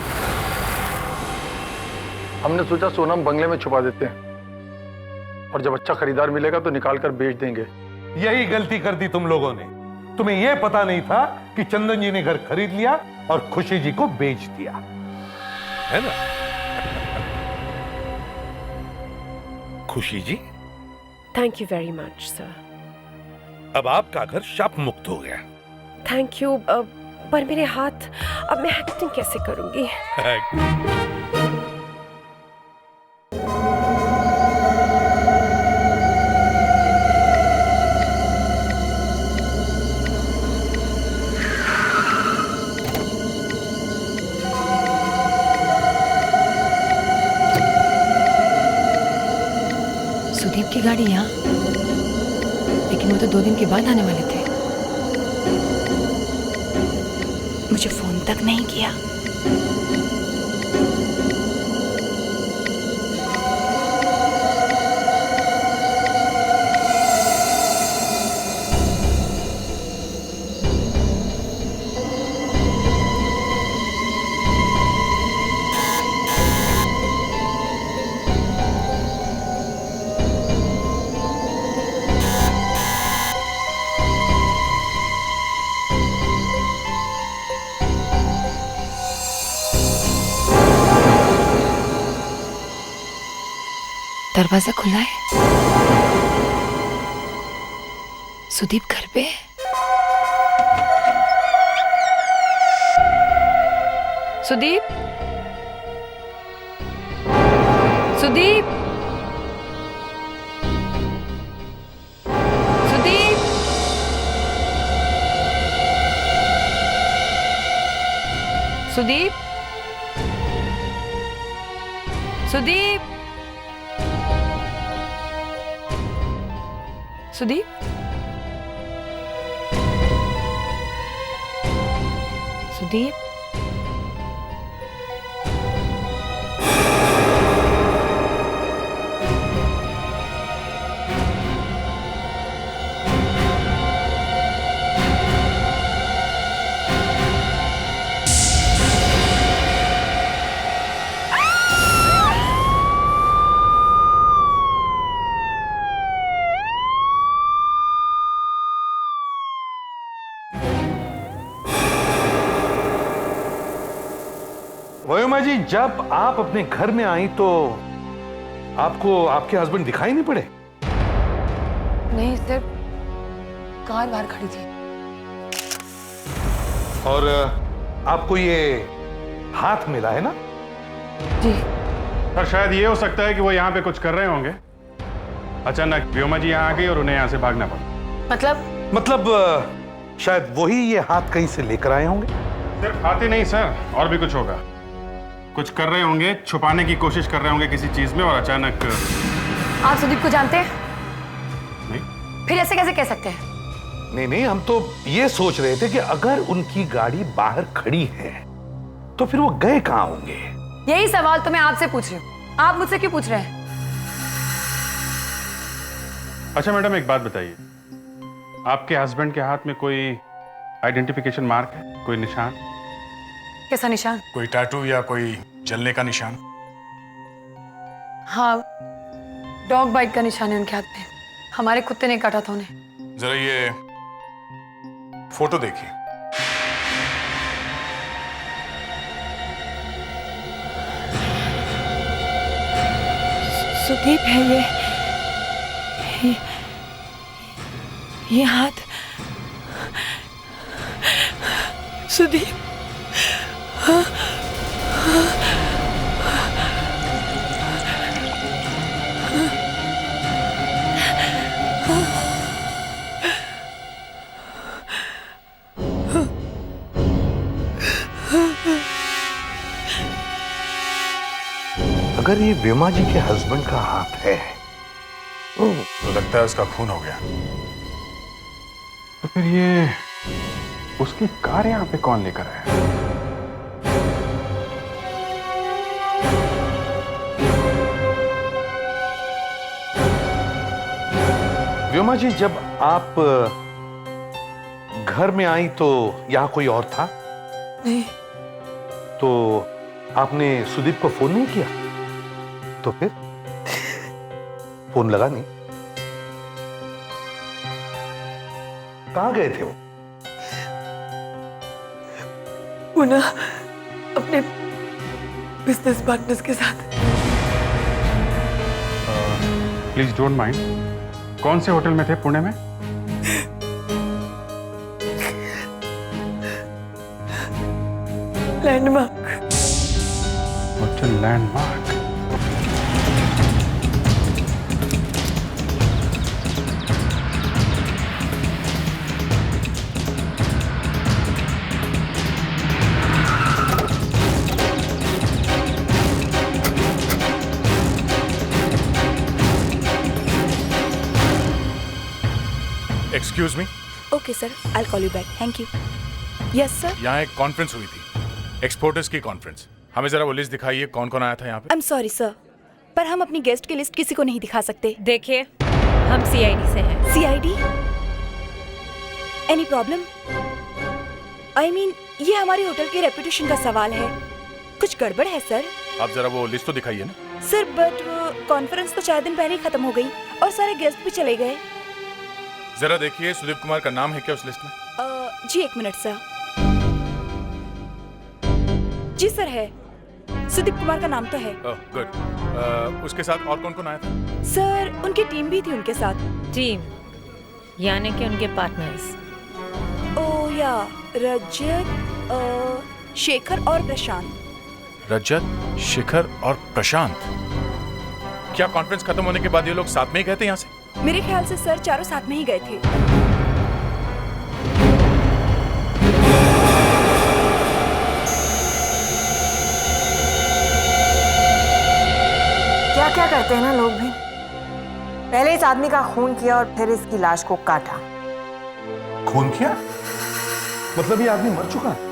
हमने सोचा सोनम बंगले में छुपा देते हैं, और जब अच्छा खरीदार मिलेगा तो निकाल कर बेच देंगे। यही गलती कर दी तुम लोगों ने। तुम्हें यह पता नहीं था कि चंदन जी ने घर खरीद लिया और खुशी जी को बेच दिया, है ना? Khushi ji, thank you very much sir. अब आपका घर शाप मुक्त हो गया। थैंक यू, पर मेरे हाथ, अब मैं एक्टिंग कैसे करूंगी? सुदीप की गाड़ी यहाँ, लेकिन वो तो 2 दिन के बाद आने वाले थे। मुझे फोन तक नहीं किया। दरवाजा खुला है। सुदीप घर पे है। सुदीप, सुदीप, सुदीप, सुदीप, सुदीप, सुदीप, सुदीप, वयोमा जी, जब आप अपने घर में आई तो आपको आपके हस्बैंड दिखाई नहीं पड़े? नहीं, सिर्फ कार बाहर खड़ी थी। और आपको ये हाथ मिला है ना? जी। पर शायद ये हो सकता है कि वो यहाँ पे कुछ कर रहे होंगे, अचानक व्योमा जी यहाँ आ गई और उन्हें यहाँ से भागना पड़ा। मतलब शायद वही ये हाथ कहीं से लेकर आए होंगे। सिर्फ हाथ ही नहीं सर, और भी कुछ होगा। कुछ कर रहे होंगे, छुपाने की कोशिश कर रहे होंगे किसी चीज में, और अचानक। आप सुदीप को जानते हैं? नहीं। फिर ऐसे कैसे कह सकते हैं? नहीं नहीं, हम तो ये सोच रहे थे कि अगर उनकी गाड़ी बाहर खड़ी है तो फिर वो गए कहाँ होंगे। यही सवाल तो मैं आपसे पूछ रही हूँ, आप मुझसे क्यों पूछ रहे हैं? अच्छा मैडम, एक बात बताइए, आपके हस्बैंड के हाथ में कोई आइडेंटिफिकेशन मार्क है, कोई निशान? कैसा निशान? कोई टैटू या कोई जलने का निशान? हाँ, डॉग बाइट का निशान है उनके हाथ पे। हमारे कुत्ते ने काटा था उन्हें। जरा ये फोटो देखिए। सुदीप है ये हाथ सुदीप। हाँ, अगर ये व्योमा जी के हस्बैंड का हाथ है तो लगता है उसका खून हो गया। तो फिर ये उसकी कार यहाँ पे कौन लेकर आया? व्योमा जी, जब आप घर में आई तो यहां कोई और था? नहीं। तो आपने सुदीप को फोन नहीं किया? तो फिर फोन लगा नहीं? कहां गए थे वो? ना अपने बिजनेस पार्टनर्स के साथ। प्लीज डोंट माइंड, कौन से होटल में थे पुणे में? Landmark. Hotel landmark. Excuse me? Okay, sir. I'll call you back. Thank you. Yes sir. यहाँ एक कॉन्फ्रेंस हुई थी, एक्सपोर्टर्स की कॉन्फ्रेंस। हमें जरा वो लिस्ट दिखाइए, कौन कौन आया था यहाँ पे। आई एम सॉरी सर, पर हम अपनी गेस्ट की लिस्ट किसी को नहीं दिखा सकते। देखिए, हम सीआईडी से हैं। CID? Any problem? I mean, ये हमारी होटल की रेपुटेशन का सवाल है। कुछ गड़बड़ है सर? आप जरा वो लिस्ट तो दिखाइए ना। सर बट कॉन्फ्रेंस तो 4 दिन पहले ही खत्म हो गई और सारे गेस्ट भी चले गए। जरा देखिए, सुदीप कुमार का नाम है क्या उस लिस्ट में? जी 1 मिनट सर। जी सर है, सुदीप कुमार का नाम तो है। गुड। उसके साथ और कौन कौन आया था? सर उनकी टीम भी थी उनके साथ। टीम यानी कि उनके पार्टनर्स? ओह या, रजत, शेखर और प्रशांत। रजत, शिखर और प्रशांत। क्या कॉन्फ्रेंस खत्म होने के बाद ये लोग साथ में ही गए थे यहाँ से? मेरे ख्याल से सर चारों साथ में ही गए थे। क्या क्या करते हैं ना लोग भी। पहले इस आदमी का खून किया और फिर इसकी लाश को काटा। खून किया? मतलब ये आदमी मर चुका है?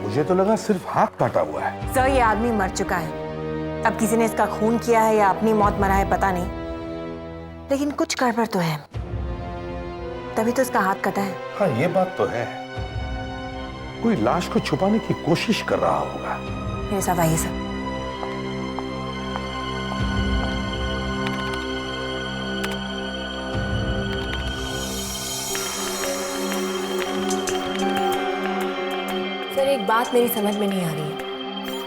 मुझे तो लगा सिर्फ हाथ काटा हुआ है। सर ये आदमी मर चुका है। अब किसी ने इसका खून किया है या अपनी मौत मरा है पता नहीं, लेकिन कुछ गड़बड़ तो है, तभी तो इसका हाथ कटा है। हाँ ये बात तो है, कोई लाश को छुपाने की कोशिश कर रहा होगा। मेरे साथ आइए सर। सर एक बात मेरी समझ में नहीं आ रही है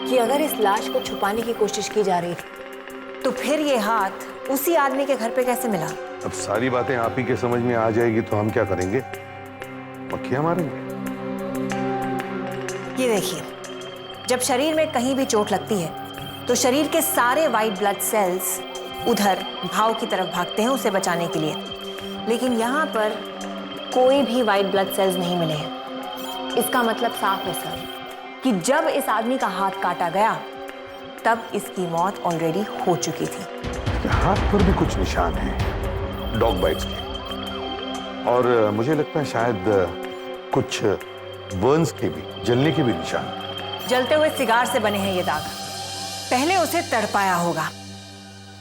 कि अगर इस लाश को छुपाने की कोशिश की जा रही थी तो फिर ये हाथ उसी आदमी के घर पे कैसे मिला? अब सारी बातें आप ही के समझ में आ जाएगी तो हम क्या करेंगे? मक्खियां मारेंगे। ये देखिए, जब शरीर में कहीं भी चोट लगती है तो शरीर के सारे वाइट ब्लड सेल्स उधर घाव की तरफ भागते हैं उसे बचाने के लिए, लेकिन यहाँ पर कोई भी वाइट ब्लड सेल्स नहीं मिले हैं। इसका मतलब साफ है सर कि जब इस आदमी का हाथ काटा गया तब इसकी मौत ऑलरेडी हो चुकी थी। हाथ पर भी कुछ निशान हैं, डॉग बाइट्स के, और मुझे लगता है शायद कुछ बर्न्स के भी, जलने के भी निशान। जलते हुए सिगार से बने हैं ये दाग। पहले उसे तड़पाया होगा,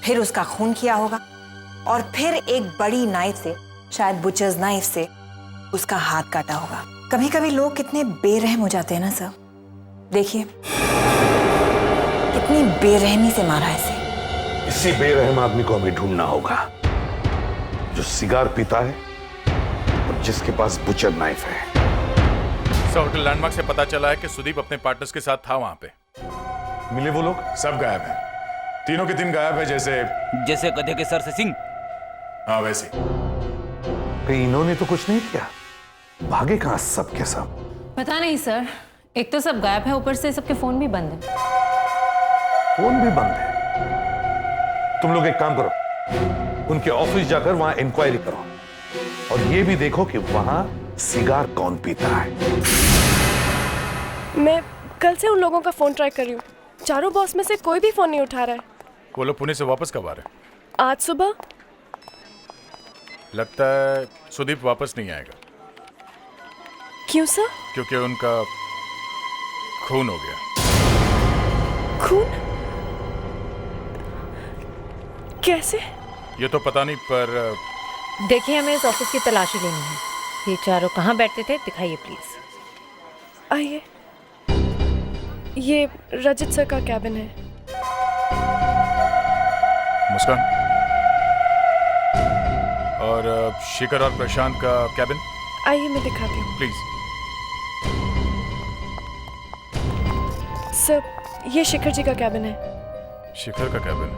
फिर उसका खून किया होगा और फिर एक बड़ी नाइफ से, शायद बुचर्स नाइफ से उसका हाथ काटा होगा। कभी कभी लोग कितने बेरहम हो जाते हैं ना सर। देखिए कितनी बेरहमी से मारा है इसे। इसी बेरहम आदमी को हमें ढूंढना होगा जो सिगार पीता है और जिसके पास बुचर नाइफ है। सर होटल लैंडमार्क से पता चला है कि सुदीप अपने पार्टनर्स के साथ था वहां पे। मिले वो लोग? सब गायब हैं, तीनों के तीन गायब है, जैसे गधे के सर से सिंह। हाँ वैसे। कहीं इन्होंने तो कुछ नहीं किया? भागे कहां सब के सब? पता नहीं सर, एक तो सब गायब है, ऊपर से सबके फोन भी बंद है। फोन भी बंद है? तुम लोग एक काम करो, उनके ऑफिस जाकर वहां इंक्वायरी करो और ये भी देखो कि वहां सिगार कौन पीता है। मैं कल से उन लोगों का फोन ट्राई कर रही हूँ, चारों बॉस में से कोई भी फोन नहीं उठा रहा है। वो लोग पुणे से वापस कब आ रहे? आज सुबह। लगता है सुदीप वापस नहीं आएगा। क्यों सर? क्योंकि उनका खून हो गया। खून? कैसे? ये तो पता नहीं, पर देखिए हमें इस ऑफिस की तलाशी लेनी है। ये चारों कहाँ बैठते थे, दिखाइए प्लीज। आइए, ये रजत सर का कैबिन है। मुस्कान, और शिखर और प्रशांत का कैबिन। आइए मैं दिखाती हूँ। प्लीज। सर ये शिखर जी का कैबिन है। शिखर का कैबिन?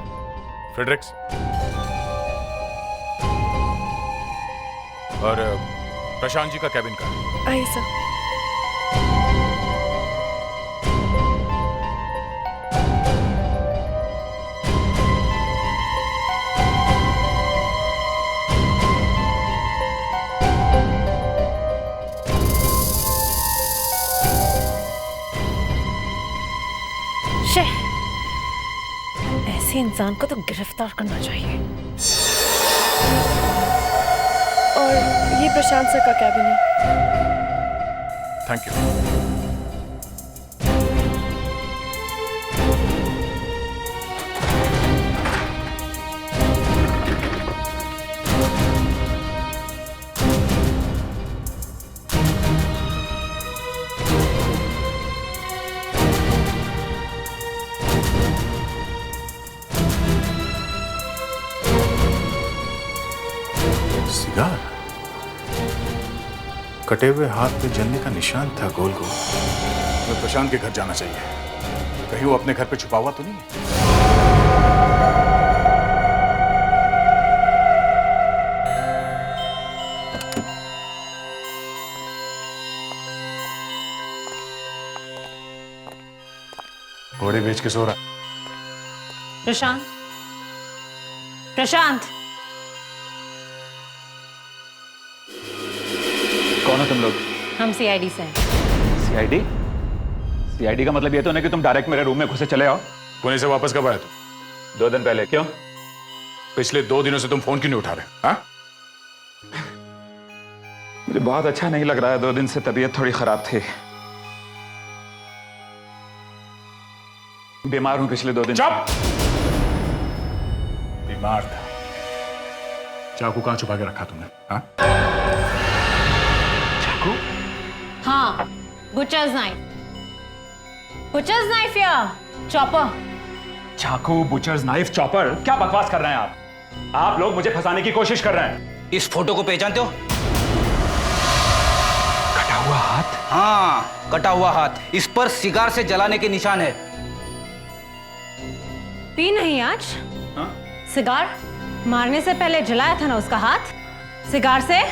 फ्रेडरिक्स? और प्रशांत जी का कैबिन का? आइए सर। ऐसे इंसान को तो गिरफ्तार करना चाहिए। और ये प्रशांत सर का कैबिन है। Thank you. सिगार, कटे हुए हाथ पे जलने का निशान था गोल गोल। मैं प्रशांत के घर जाना चाहिए, कहीं वो अपने घर पे छुपा हुआ तो नहीं है। घोड़े बेच के सो रहा। प्रशांत, प्रशांत, कौन हो तुम लोग? हम सीआईडी से हैं। सीआईडी? सीआईडी का मतलब ये तो नहीं कि तुम डायरेक्ट मेरे रूम में घुसे चले आओ। पुणे से वापस कब आया तुम? 2 दिन पहले। क्यों? पिछले 2 दिनों से तुम फोन क्यों नहीं उठा रहे? हाँ? मुझे बहुत अच्छा नहीं लग रहा है। 2 दिन से तबीयत थोड़ी खराब थी। बीमार हूं पिछले 2 दिन। चुप! बीमार था। चाकू कहां छुपा के रखा तुमने? हाँ? चाकू? हाँ, बुचर्स नाइफ। बुचर्स नाइफ या चॉपर? चाकू, बुचर्स नाइफ, चॉपर? क्या बकवास कर रहे हैं आप? आप लोग मुझे फंसाने की कोशिश कर रहे हैं। इस फोटो को पहचानते हो? कटा हुआ हाथ? हाँ, कटा हुआ हाथ। इस पर सिगार से जलाने के निशान है। पी नहीं आज? हाँ? सिगार मारने से पहले जलाया था ना उसका हाथ सिगार से।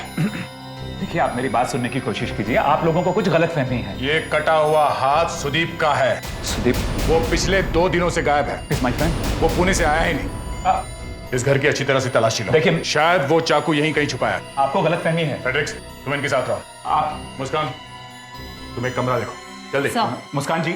देखिए, आप मेरी बात सुनने की कोशिश कीजिए। आप लोगों को कुछ गलतफहमी है। ये कटा हुआ हाथ सुदीप का है। सुदीप? वो पिछले 2 दिनों से गायब है। Is my friend? वो पुणे से आया ही नहीं। इस घर की अच्छी तरह से तलाशी लो। देखिए, शायद वो चाकू यहीं कहीं छुपाया। आपको गलतफहमी है। फ्रेडरिक्स, तुम इनके साथ रहो। आप मुस्कान, तुम एक कमरा देखो जल्दी। मुस्कान जी,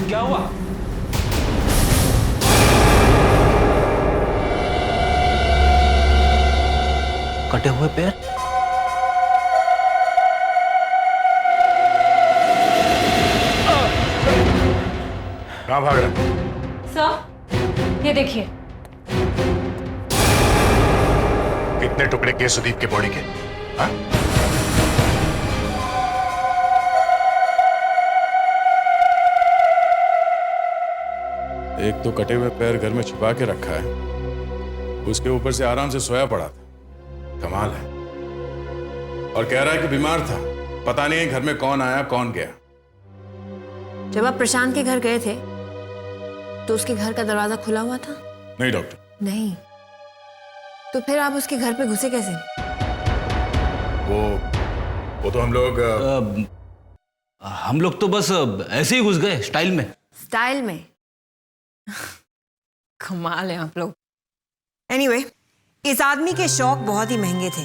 क्या हुआ? कटे हुए पैर? कहां भाग रहे? सर, ये देखिए। कितने टुकड़े किए सुदीप के बॉडी के? हाँ? एक तो कटे हुए पैर घर में छुपा के रखा है, उसके ऊपर से आराम से सोया पड़ा था। कमाल है। और कह रहा है कि बीमार था। पता नहीं घर में कौन आया कौन गया। जब आप प्रशांत के घर गए थे तो उसके घर का दरवाजा खुला हुआ था? नहीं डॉक्टर। नहीं, तो फिर आप उसके घर पे घुसे कैसे? वो तो हम लोग तो बस ऐसे ही घुस गए, स्टाइल में। स्टाइल में? कमाल है आप लोग। एनीवे, इस आदमी के शौक बहुत ही महंगे थे।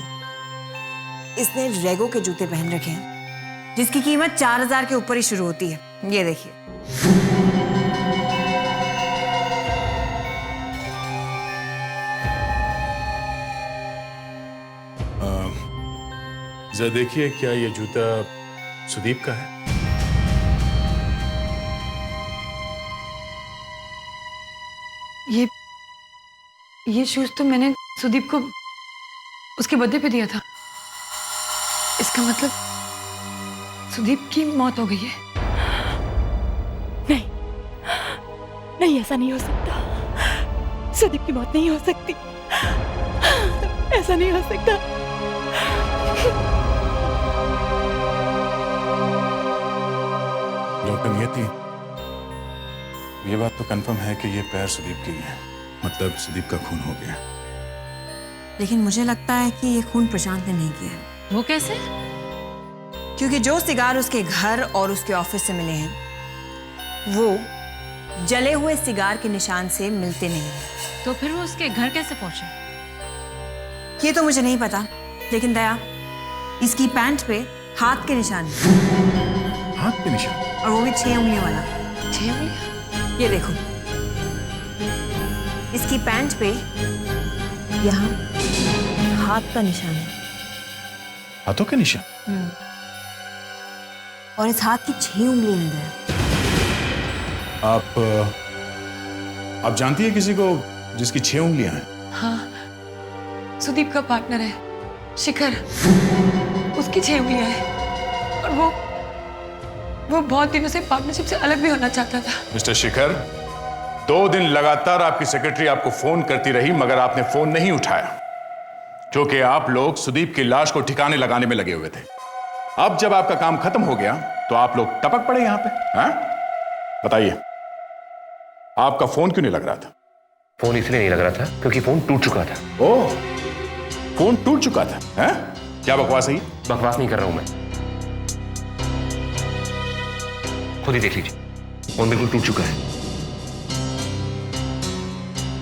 इसने रेगो के जूते पहन रखे हैं जिसकी कीमत 4000 के ऊपर ही शुरू होती है। ये देखिए। जरा देखिए, क्या ये जूता सुदीप का है? ये शूज तो मैंने सुदीप को उसके बर्थडे पे दिया था। इसका मतलब सुदीप की मौत हो गई है। नहीं, नहीं, ऐसा नहीं हो सकता। सुदीप की मौत नहीं हो सकती। ऐसा नहीं हो सकता। डॉक्टर नियति, ये बात तो कंफर्म है कि ये पैर सुदीप के ही है। मतलब सुदीप का खून हो गया। लेकिन मुझे लगता है कि ये खून प्रशांत ने नहीं किया है। वो कैसे? क्योंकि जो सिगार उसके घर और उसके ऑफिस से मिले हैं वो जले हुए सिगार के निशान से मिलते नहीं हैं। तो फिर वो उसके घर कैसे पहुंचे? ये तो मुझे नहीं पता, लेकिन दया, इसकी पैंट पे हाथ के निशान हैं। हाथ के निशान? और वो भी 6 उंगलियों वाला। 6 उंगलियां? ये देखो, इसकी पैंट पे यहाँ हाथ का निशान है। हाथों के निशान? और इस हाथ की 6 उंगलियां हैं। आप जानती है किसी को जिसकी 6 उंगलियां हैं? हाँ, सुदीप का पार्टनर है शिखर, उसकी 6 उंगलियां हैं और वो बहुत दिनों से पार्टनरशिप से अलग भी होना चाहता था। मिस्टर शिखर, 2 दिन लगातार आपकी सेक्रेटरी आपको फोन करती रही मगर आपने फोन नहीं उठाया क्योंकि आप लोग सुदीप की लाश को ठिकाने लगाने में लगे हुए थे। अब जब आपका काम खत्म हो गया तो आप लोग टपक पड़े यहां पे। हाँ? बताइए, आपका फोन क्यों नहीं लग रहा था? फोन इसलिए नहीं लग रहा था क्योंकि फोन टूट चुका था। ओह, फोन टूट चुका था? हैं? क्या बकवास है? बकवास नहीं कर रहा हूं मैं, खुद ही देख लीजिए, फोन बिल्कुल टूट चुका है।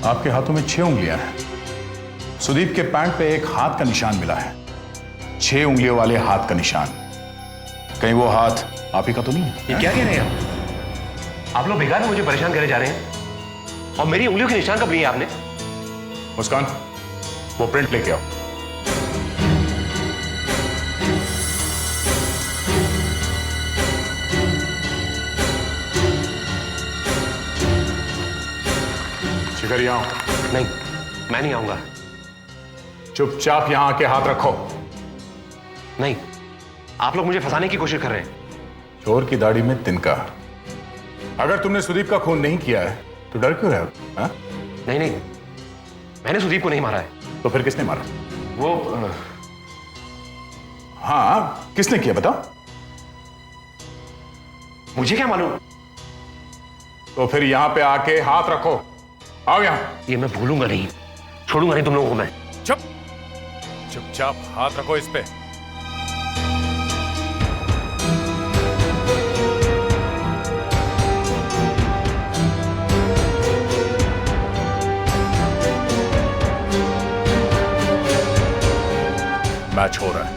आपके हाथों में 6 उंगलियां हैं। सुदीप के पैंट पे एक हाथ का निशान मिला है, 6 उंगलियों वाले हाथ का निशान। कहीं वो हाथ आप ही का तो नहीं है? ये क्या कह रहे हैं आप लोग बेकार में मुझे परेशान करे जा रहे हैं। और मेरी उंगलियों के निशान कब लिए आपने? मुस्कान, वो प्रिंट लेके आओ। शिखर, यहां आओ। नहीं, मैं नहीं आऊंगा। चुपचाप यहां आके हाथ रखो। नहीं, आप लोग मुझे फंसाने की कोशिश कर रहे हैं। चोर की दाढ़ी में तिनका। अगर तुमने सुदीप का खून नहीं किया है तो डर क्यों रहे हो? हाँ? नहीं नहीं, मैंने सुदीप को नहीं मारा है। तो फिर किसने मारा? वो हाँ, किसने किया बताओ? मुझे क्या मालूम? तो फिर यहां पे आके हाथ रखो। आओ यहां। ये मैं भूलूंगा नहीं, छोड़ूंगा नहीं तुम लोगों को मैं। चुपचाप हाथ रखो इस पे। मैच हो रहा है।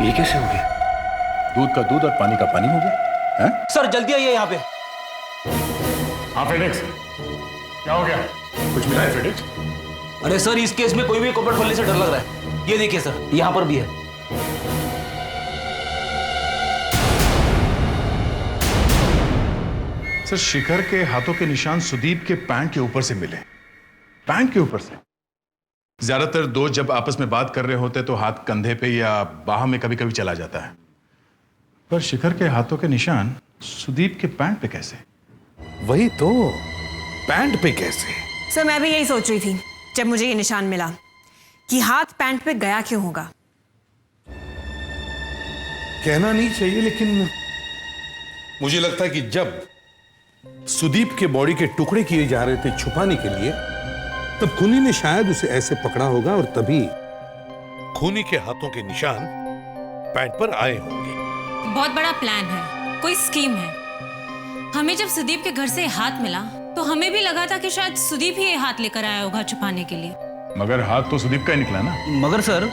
ये कैसे हो गया? दूध का दूध और पानी का पानी हो गया। हैं? सर जल्दी आइए यहाँ पे। हाँ फेडेक्स, क्या हो गया? कुछ मिला है फेडेक्स? अरे सर, इस केस में कोई भी कपड़ खोलने से डर लग रहा है। ये देखिए सर, यहाँ पर भी है। सर, शिखर के हाथों के निशान सुदीप के पैंट के ऊपर से मिले। पैंट के ऊपर से? ज्यादातर दोस्त जब आपस में बात कर रहे होते तो हाथ कंधे पे या बाह में कभी कभी चला जाता है, पर शिखर के हाथों के निशान सुदीप के पैंट पे कैसे? वही तो, पैंट पे कैसे? सर, मैं भी यही सोच रही थी जब मुझे ये निशान मिला कि हाथ पैंट पे गया क्यों होगा। कहना नहीं चाहिए, लेकिन मुझे लगता है कि जब सुदीप के बॉडी के टुकड़े किए जा रहे थे छुपाने के लिए, तब खूनी ने शायद उसे ऐसे पकड़ा होगा और तभी खूनी के हाथों के निशान पैंट पर आए होंगे। बहुत बड़ा प्लान है, कोई स्कीम है। हमें जब सुदीप के घर से हाथ मिला तो हमें भी लगा था कि शायद सुदीप ही ये हाथ लेकर आया होगा छुपाने के लिए। मगर हाथ तो सुदीप का ही निकला ना। मगर सर,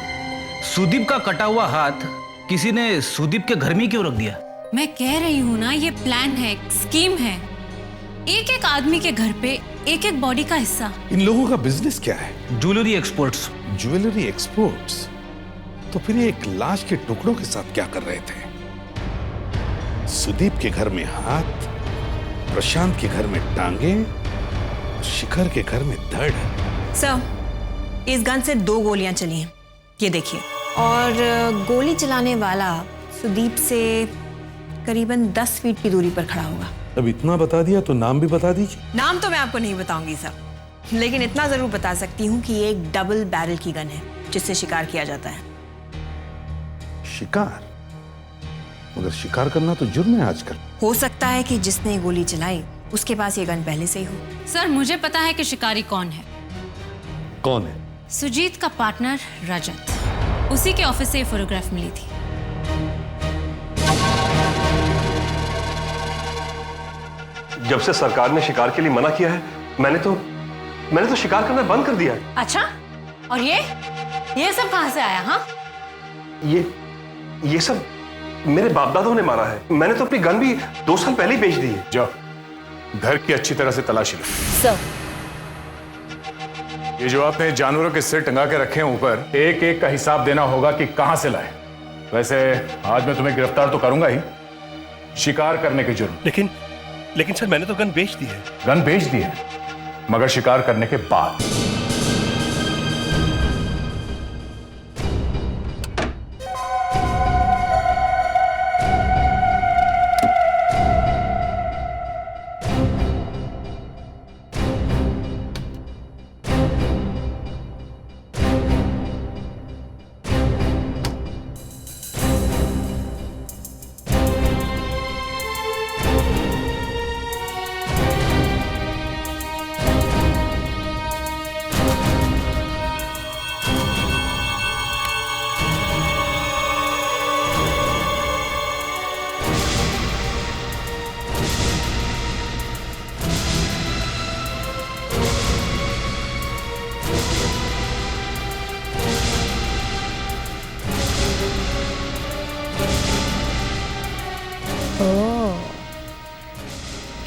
सुदीप का कटा हुआ हाथ किसी ने सुदीप के घर में क्यों रख दिया? मैं कह रही हूँ ना, ये प्लान है, स्कीम है। एक एक आदमी के घर पे एक एक बॉडी का हिस्सा। इन लोगों का बिजनेस क्या है? Jewellery exports. Jewellery exports? तो फिर ये एक लाश के टुकड़ों के साथ क्या कर रहे थे? सुदीप के घर में हाथ, प्रशांत के घर में टांगे, शिखर के घर में धड़। सर, इस गन से 2 गोलियां चली हैं, ये देखिए। और गोली चलाने वाला सुदीप से करीबन 10 फीट की दूरी पर खड़ा होगा। अब इतना बता दिया तो नाम भी बता दीजिए। नाम तो मैं आपको नहीं बताऊंगी सर, लेकिन इतना जरूर बता सकती हूँ कि ये एक डबल बैरल की गन है जिससे शिकार किया जाता है। शिकार? मगर शिकार करना तो जुर्म है आजकल। हो सकता है कि जिसने गोली चलाई उसके पास ये गन पहले से ही हो। सर, मुझे पता है कि शिकारी कौन है। कौन है? सुजीत का पार्टनर रजत। उसी के ऑफिस से ये फोटोग्राफ मिली थी। जब से सरकार ने शिकार के लिए मना किया है, मैंने तो शिकार करना बंद कर दिया है। अच्छा, और ये सब कहां से आया? हाँ, ये सब मेरे बाप दादों ने मारा है। मैंने तो अपनी गन भी 2 साल पहले ही बेच दी है। जाओ, घर की अच्छी तरह से तलाशी लो। सर, ये जो आपने जानवरों के सिर टंगा के रखे हैं ऊपर, एक एक का हिसाब देना होगा कि कहां से लाए। वैसे आज मैं तुम्हें गिरफ्तार तो करूंगा ही, शिकार करने के जुर्म। लेकिन सर, मैंने तो गन बेच दी है। गन बेच दी है, मगर शिकार करने के बाद।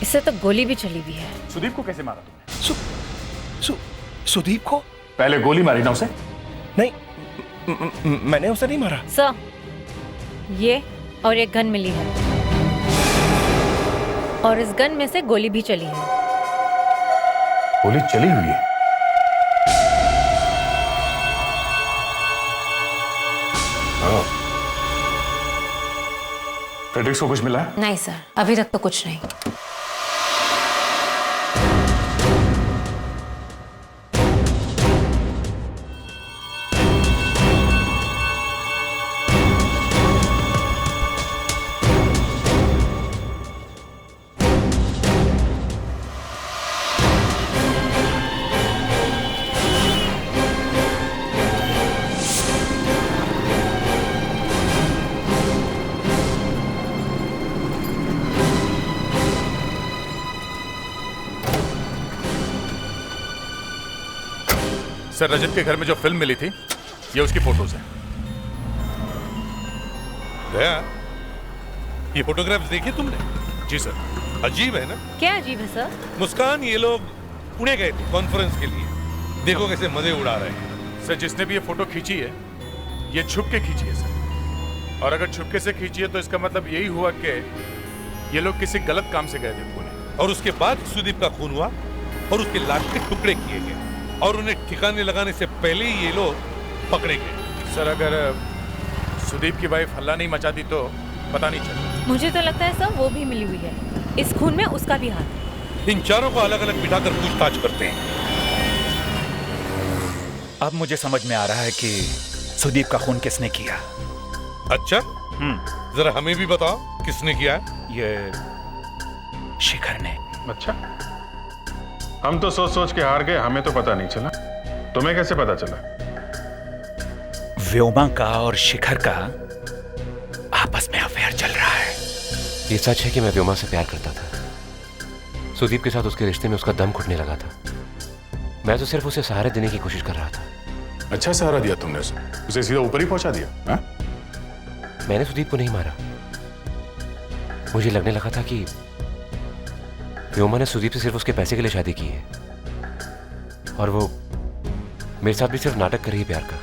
इससे तो गोली भी चली हुई है। सुदीप को कैसे मारा तुमने? सुदीप को? पहले गोली मारी ना उसे? नहीं, मैंने उसे नहीं मारा। सर, ये और एक गन मिली है, और इस गन में से गोली भी चली है। गोली चली हुई है? फ्रेडरिक्स को कुछ मिला है? नहीं सर, अभी तक तो कुछ नहीं। सर, रजत के घर में जो फिल्म मिली थी, ये उसकी फोटोज हैं। दया, ये फोटोग्राफ्स देखी तुमने? जी सर। अजीब है ना? क्या अजीब है सर? मुस्कान, ये लोग पुणे गए थे कॉन्फ्रेंस के लिए। देखो कैसे मजे उड़ा रहे हैं। सर, जिसने भी ये फोटो खींची है, ये छुप के खींची है सर। और अगर छुपके से खींची है तो इसका मतलब यही हुआ कि ये लोग किसी गलत काम से गए थे पुणे। और उसके बाद सुदीप का खून हुआ और उसके लाश के टुकड़े किए गए, और उन्हें ठिकाने लगाने से पहले ही ये लोग पकड़े गए। सर, अगर सुदीप की वाइफ हल्ला नहीं मचाती तो पता नहीं चलता। मुझे तो लगता है सर वो भी मिली हुई है, इस खून में उसका भी हाथ है। इन चारों को अलग अलग बिठाकर पूछताछ करते हैं। अब मुझे समझ में आ रहा है कि सुदीप का खून किसने किया। अच्छा, जरा हमें भी बताओ, किसने किया? ये शिखर ने। अच्छा, हम तो सोच सोच के हार गए, हमें तो पता नहीं चला। तुम्हें कैसे पता चला? व्योमा का और शिखर का आपस में अफेयर चल रहा है। ये सच है कि मैं व्योमा से प्यार करता था। सुदीप के साथ उसके रिश्ते में उसका दम घुटने लगा था। मैं तो सिर्फ उसे सहारा देने की कोशिश कर रहा था। अच्छा सहारा दिया तुमने उसे सीधा ऊपर ही पहुंचा दिया? हा? मैंने सुदीप को नहीं मारा। मुझे लगने लगा था कि व्योमा ने सुदीप से सिर्फ उसके पैसे के लिए शादी की है, और वो मेरे साथ भी सिर्फ नाटक कर ही प्यार का,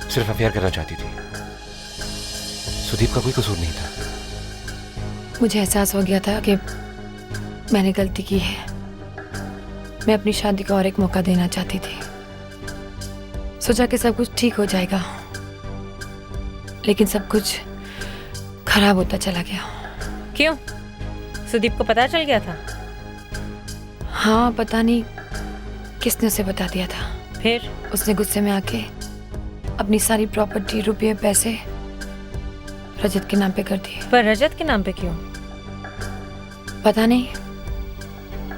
सिर्फ अफेयर करना चाहती थी। सुदीप का कोई कसूर नहीं था। मुझे एहसास हो गया था कि मैंने गलती की है। मैं अपनी शादी का और एक मौका देना चाहती थी। सोचा कि सब कुछ ठीक हो जाएगा, लेकिन सब कुछ खराब होता चला गया। क्यों? सुदीप को पता चल गया था? हाँ, पता नहीं किसने उसे बता दिया था। फिर उसने गुस्से में आके अपनी सारी प्रॉपर्टी, रुपये, पैसे रजत के नाम पे कर दिए। पर रजत के नाम पे क्यों? पता नहीं,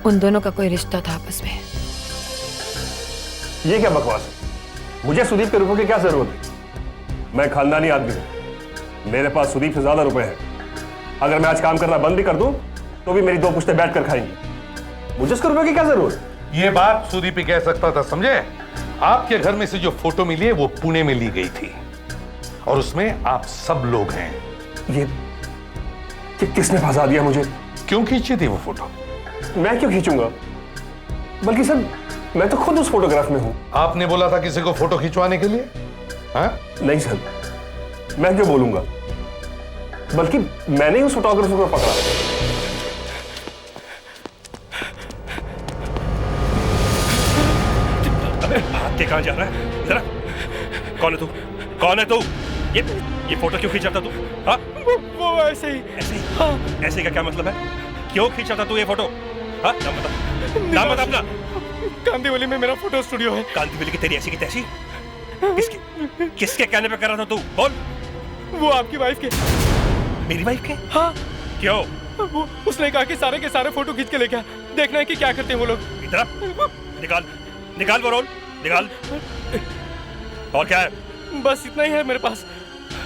उन दोनों का कोई रिश्ता था आपस में। ये क्या बकवास है? मुझे सुदीप के रुपयों की क्या जरूरत है? मैं खानदानी आदमी हूं, मेरे पास सुदीप से ज्यादा रुपए हैं। अगर मैं आज काम करना बंद भी कर दूं तो भी मेरी 2 पुश्तें बैठ कर खाएंगी। मुझे इसके रुपए की क्या जरूरत? ये बात सुदीप ही कह सकता था, समझे? आपके घर में से जो फोटो मिली है वो पुणे में ली गई थी और उसमें आप सब लोग हैं। ये किसने फंसा दिया मुझे? क्यों खींची थी वो फोटो? मैं क्यों खींचूंगा? बल्कि सर मैं तो खुद उस फोटोग्राफ में हूं। आपने बोला था किसी को फोटो खिंचवाने के लिए? हाँ? नहीं सर, मैं क्यों बोलूंगा, बल्कि मैंने ही उस फोटोग्राफर को पकड़ा। अबे भाग के कहां जा रहा है? जरा कौन है तू? कौन है तू? ये फोटो क्यों खींचा था तू? हाँ? वो ऐसे ही। ऐसे ही? हाँ। ऐसे का क्या मतलब है? क्यों खींचा था तू ये फोटो? हाँ? नाम बता, नाम बता अपना। कांदीवली में मेरा फोटो स्टूडियो है। कांदीवली की तेरी ऐसी की तैसी? किसके कहने पे कर रहा था तू? बोल। वो आपकी वाइफ के। मेरी वाइफ के? हाँ। क्यों? वो उसने कहा कि सारे के सारे फोटो खींच के लेके आ, देखना है कि क्या करते हैं वो लोग। इधर निकाल, निकाल वो रोल, निकाल। और क्या है? बस इतना ही है मेरे पास।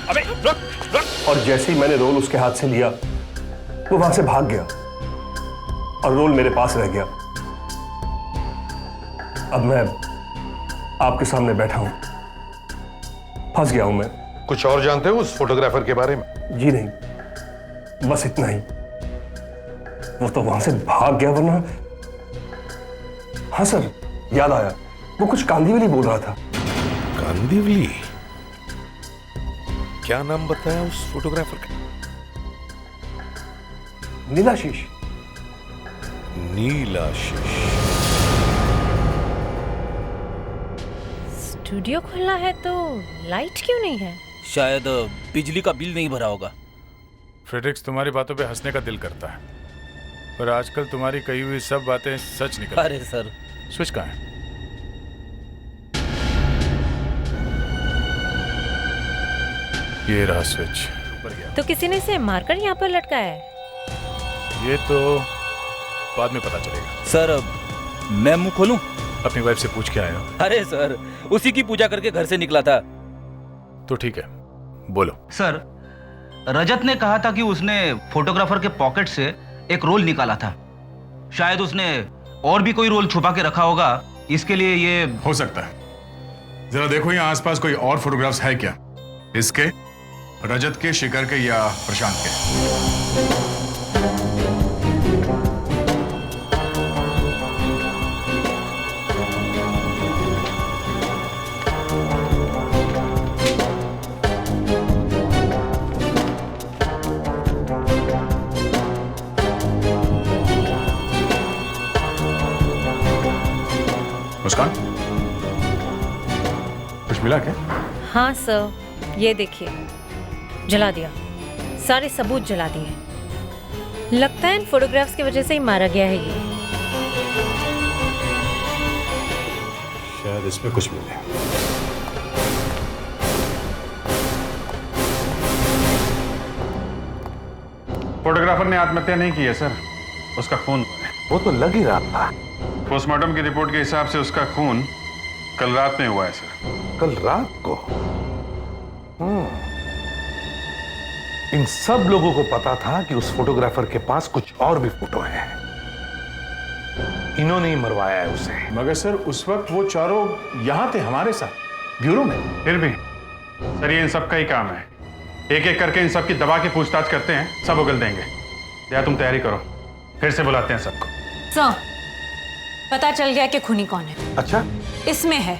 अबे रुक। और जैसे ही मैंने रोल उसके हाथ से लिया वो वहां से भाग गया और रोल मेरे पास रह गया। अब मैं आपके सामने बैठा हूं, फंस गया हूं मैं। कुछ और जानते हो उस फोटोग्राफर के बारे में? जी नहीं, बस इतना ही। वो तो वहां से भाग गया, वरना हाँ सर याद आया, वो कुछ कांदीवली बोल रहा था। कांदीवली? क्या नाम बताया उस फोटोग्राफर का? नीलाशीष। नीलाशीष। स्टूडियो खुला है तो लाइट क्यों नहीं है? शायद बिजली का बिल नहीं भरा होगा। फ्रेडरिक्स, तुम्हारी बातों पे हंसने का दिल करता है, पर आजकल तुम्हारी कही हुई सब बातें सच निकल। अरे सर, स्विच कहाँ है? ये रहा स्विच। ऊपर गया। तो किसी ने इसे मारकर यहाँ पर लटकाया है? ये तो बाद में पता चलेगा। सर मैं मुंह खोलूं? अपनी वाइफ से पूछ के आया हो? अरे सर, उसी की पूजा करके घर से निकला था। तो ठीक है, बोलो। सर, रजत ने कहा था कि उसने फोटोग्राफर के पॉकेट से एक रोल निकाला था। शायद उसने और भी कोई रोल छुपा के रखा होगा, इसके लिए ये हो सकता है। जरा देखो यहाँ आसपास कोई और फोटोग्राफ्स है क्या? इसके, रजत के, शिखर के या प्रशांत के? मुस्कान, कुछ मिला क्या? हाँ सर, ये देखिए, जला दिया, सारे सबूत जला दिए। लगता है इन फोटोग्राफ्स की वजह से ही मारा गया है ये। शायद इसमें कुछ मिले। फोटोग्राफर ने आत्महत्या नहीं की है सर, उसका खून हुआ है। वो तो लग ही रहा था। पोस्टमार्टम की रिपोर्ट के हिसाब से उसका खून कल रात में हुआ है सर। कल रात को? इन सब लोगों को पता था कि उस फोटोग्राफर के पास कुछ और भी फोटो हैं। इन्होंने ही मरवाया है उसे। मगर सर उस वक्त वो चारों यहां थे हमारे साथ, ब्यूरो में। फिर भी सर ये इन सब का ही काम है, एक एक करके इन सब की दबा के पूछताछ करते हैं, सब उगल देंगे। या तुम तैयारी करो, फिर से बुलाते हैं सबको। सर, पता चल गया कि खूनी कौन है। अच्छा? इसमें है,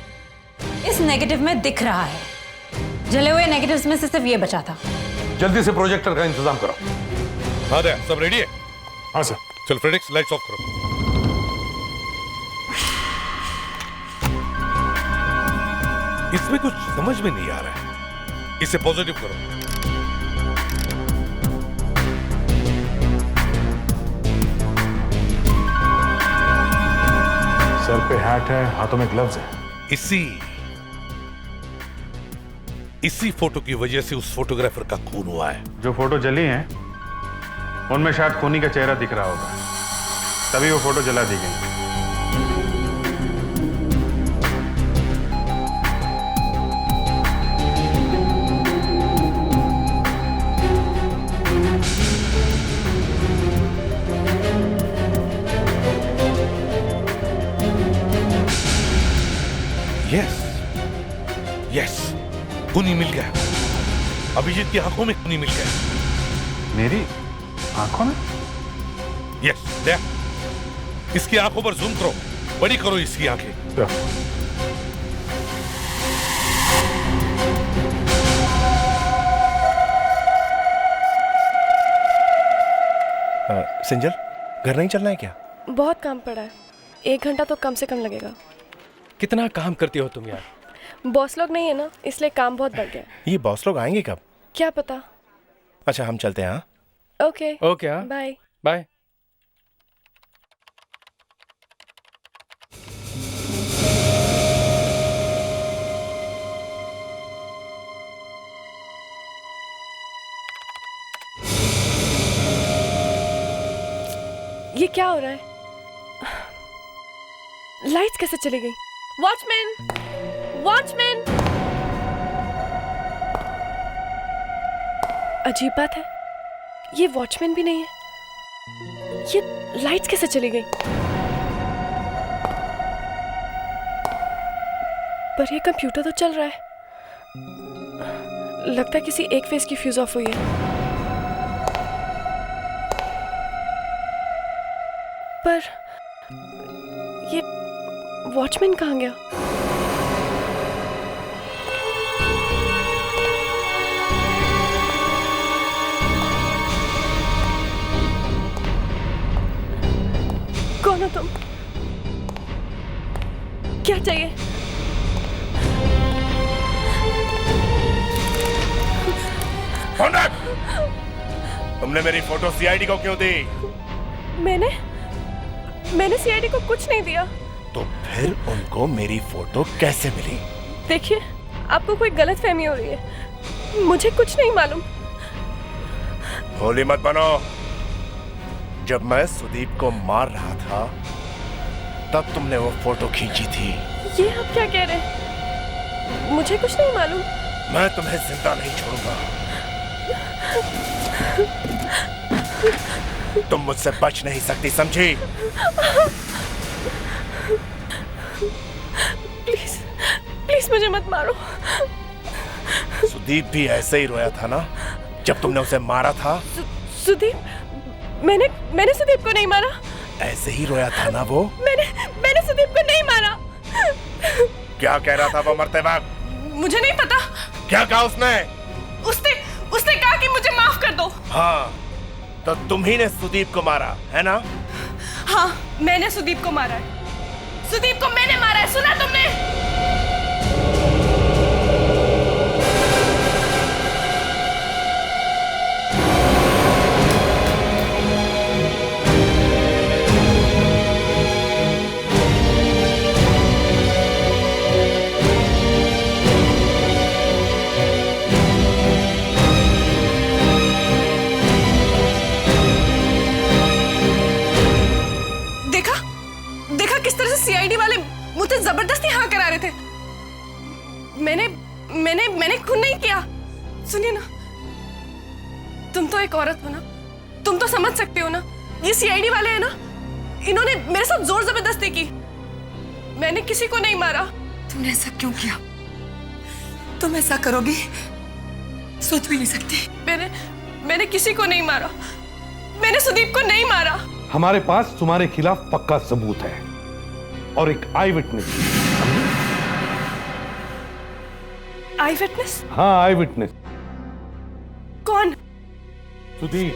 इस नेगेटिव में दिख रहा है। जले हुए नेगेटिव्स में से सिर्फ ये बचा था। जल्दी से प्रोजेक्टर का इंतजाम करो। हाँ दया, सब रेडी है? हाँ सर। चल फ्रेडरिक्स, लाइट्स ऑफ करो। इसमें कुछ समझ में नहीं आ रहा है, इसे पॉजिटिव करो। सर पे हैट है, हाथों में ग्लव्स है। इसी फोटो की वजह से उस फोटोग्राफर का खून हुआ है। जो फोटो जली हैं, उनमें शायद खूनी का चेहरा दिख रहा होगा, तभी वो फोटो जला दी गई। खूनी मिल गया। अभिजीत की आंखों में खूनी मिल गया। मेरी आंखों में? यस, देख। इसकी आंखों पर जूम करो, बड़ी करो इसकी आंखें। सिंजल, घर नहीं चलना है क्या? बहुत काम पड़ा है, 1 घंटा तो कम से कम लगेगा। कितना काम करती हो तुम यार। बॉस लोग नहीं है ना, इसलिए काम बहुत बढ़ गया है। ये बॉस लोग आएंगे कब? क्या पता। अच्छा, हम चलते हैं। हाँ, ओके ओके, हाँ, बाय बाय। ये क्या हो रहा है? लाइट्स कैसे चली गई? वॉचमैन! वॉचमैन! अजीब बात है, ये वॉचमैन भी नहीं है। ये लाइट्स कैसे चली गई? पर ये कंप्यूटर तो चल रहा है। लगता है किसी एक फेस की फ्यूज ऑफ हुई है। पर ये वॉचमैन कहाँ गया? कौन हो तुम? क्या चाहिए? तुमने मेरी फोटो सीआईडी को क्यों दी? मैंने सीआईडी को कुछ नहीं दिया। तो फिर उनको मेरी फोटो कैसे मिली? देखिए, आपको कोई गलतफहमी हो रही है। मुझे कुछ नहीं मालूम। भोली मत बनो। जब मैं सुदीप को मार रहा था, तब तुमने वो फोटो खींची थी। ये आप क्या कह रहे हैं? मुझे कुछ नहीं मालूम। मैं तुम्हें जिंदा नहीं छोड़ूंगा। तुम मुझसे बच नहीं सकती, समझी? प्लीज, प्लीज मुझे मत मारो। सुदीप भी ऐसे ही रोया था ना जब तुमने उसे मारा था? सुदीप? मैंने सुदीप को नहीं मारा। ऐसे ही रोया था ना वो? मैंने सुदीप को नहीं मारा। क्या कह रहा था वो मरते वक्त? मुझे नहीं पता। क्या कहा उसने? उसने कहा कि मुझे माफ कर दो। हाँ, तो तुम ही ने सुदीप को मारा है ना? हाँ, मैंने सुदीप को मारा है। सुदीप को मैंने मारा है, सुना तुमने? सीआईडी वाले मुझे जबरदस्ती हाँ करा रहे थे। मैंने खून नहीं किया। सुनिए ना, तुम तो एक औरत हो ना, तुम तो समझ सकते हो ना। ये सीआईडी वाले हैं ना, इन्होंने मेरे साथ जोर जबरदस्ती की। मैंने किसी को नहीं मारा। तुमने ऐसा क्यों किया? तुम ऐसा करोगी सोच भी नहीं सकती। मैंने किसी को नहीं मारा। मैंने सुदीप को नहीं मारा। हमारे पास तुम्हारे खिलाफ पक्का सबूत है और एक आई विटनेस। आई विटनेस? हाँ, आई विटनेस। कौन? सुदीप।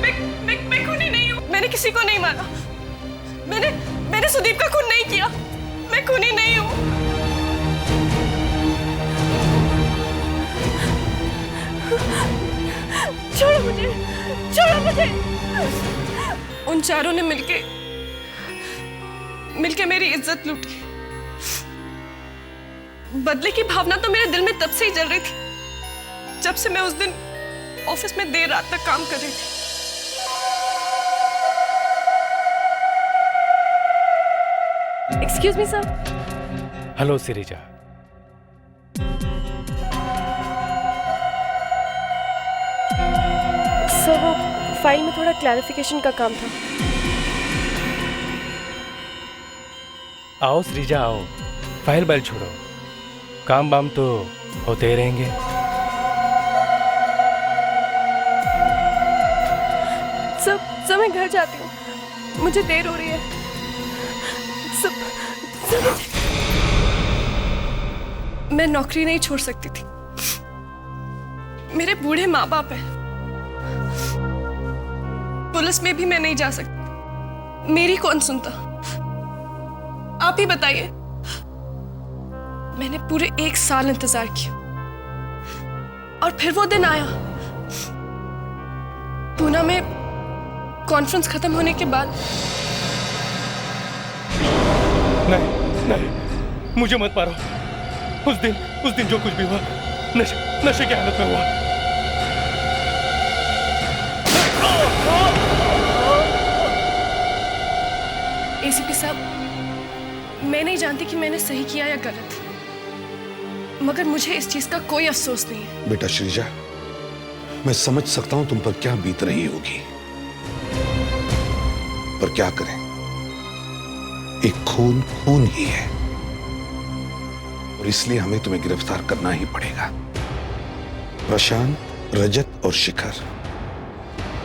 मैं खूनी नहीं हूँ। मैंने किसी को नहीं मारा। मैंने सुदीप का खून नहीं किया। मैं खूनी नहीं हूँ। छोड़ो मुझे, छोड़ो मुझे। उन चारों ने मिलके मेरी इज्जत लूटी। बदले की भावना तो मेरे दिल में तब से ही जल रही थी जब से मैं उस दिन ऑफिस में देर रात तक काम कर रही थी। Excuse me sir. Hello Sirija. Sir, वो फाइल में थोड़ा क्लैरिफिकेशन का काम था। आओ श्रीजा आओ, फाइल बैल छोड़ो, काम बाम तो होते ही रहेंगे। सब मैं घर जाती हूँ, मुझे देर हो रही है। सब मैं नौकरी नहीं छोड़ सकती थी, मेरे बूढ़े माँ बाप हैं, पुलिस में भी मैं नहीं जा सकती, मेरी कौन सुनता? आप ही बताइए। मैंने पूरे 1 साल इंतजार किया और फिर वो दिन आया। पूना में कॉन्फ्रेंस खत्म होने के बाद। नहीं, मुझे मत मारो। उस दिन जो कुछ भी हुआ नशे की हालत में हुआ। एसीपी साहब, मैं नहीं जानती कि मैंने सही किया या गलत, मगर मुझे इस चीज का कोई अफसोस नहीं है। बेटा श्रीजा, मैं समझ सकता हूं तुम पर क्या बीत रही होगी, पर क्या करें, एक खून ही है और इसलिए हमें तुम्हें गिरफ्तार करना ही पड़ेगा। प्रशांत, रजत और शिखर,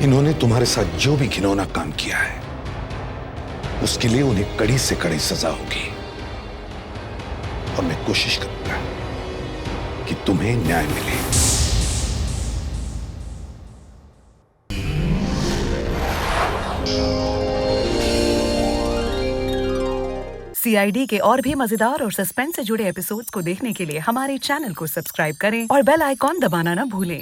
इन्होंने तुम्हारे साथ जो भी घिनौना काम किया है उसके लिए उन्हें कड़ी से कड़ी सजा होगी और मैं कोशिश करूंगा कि तुम्हें न्याय मिले। CID के और भी मजेदार और सस्पेंस से जुड़े एपिसोड्स को देखने के लिए हमारे चैनल को सब्सक्राइब करें और बेल आइकॉन दबाना ना भूलें।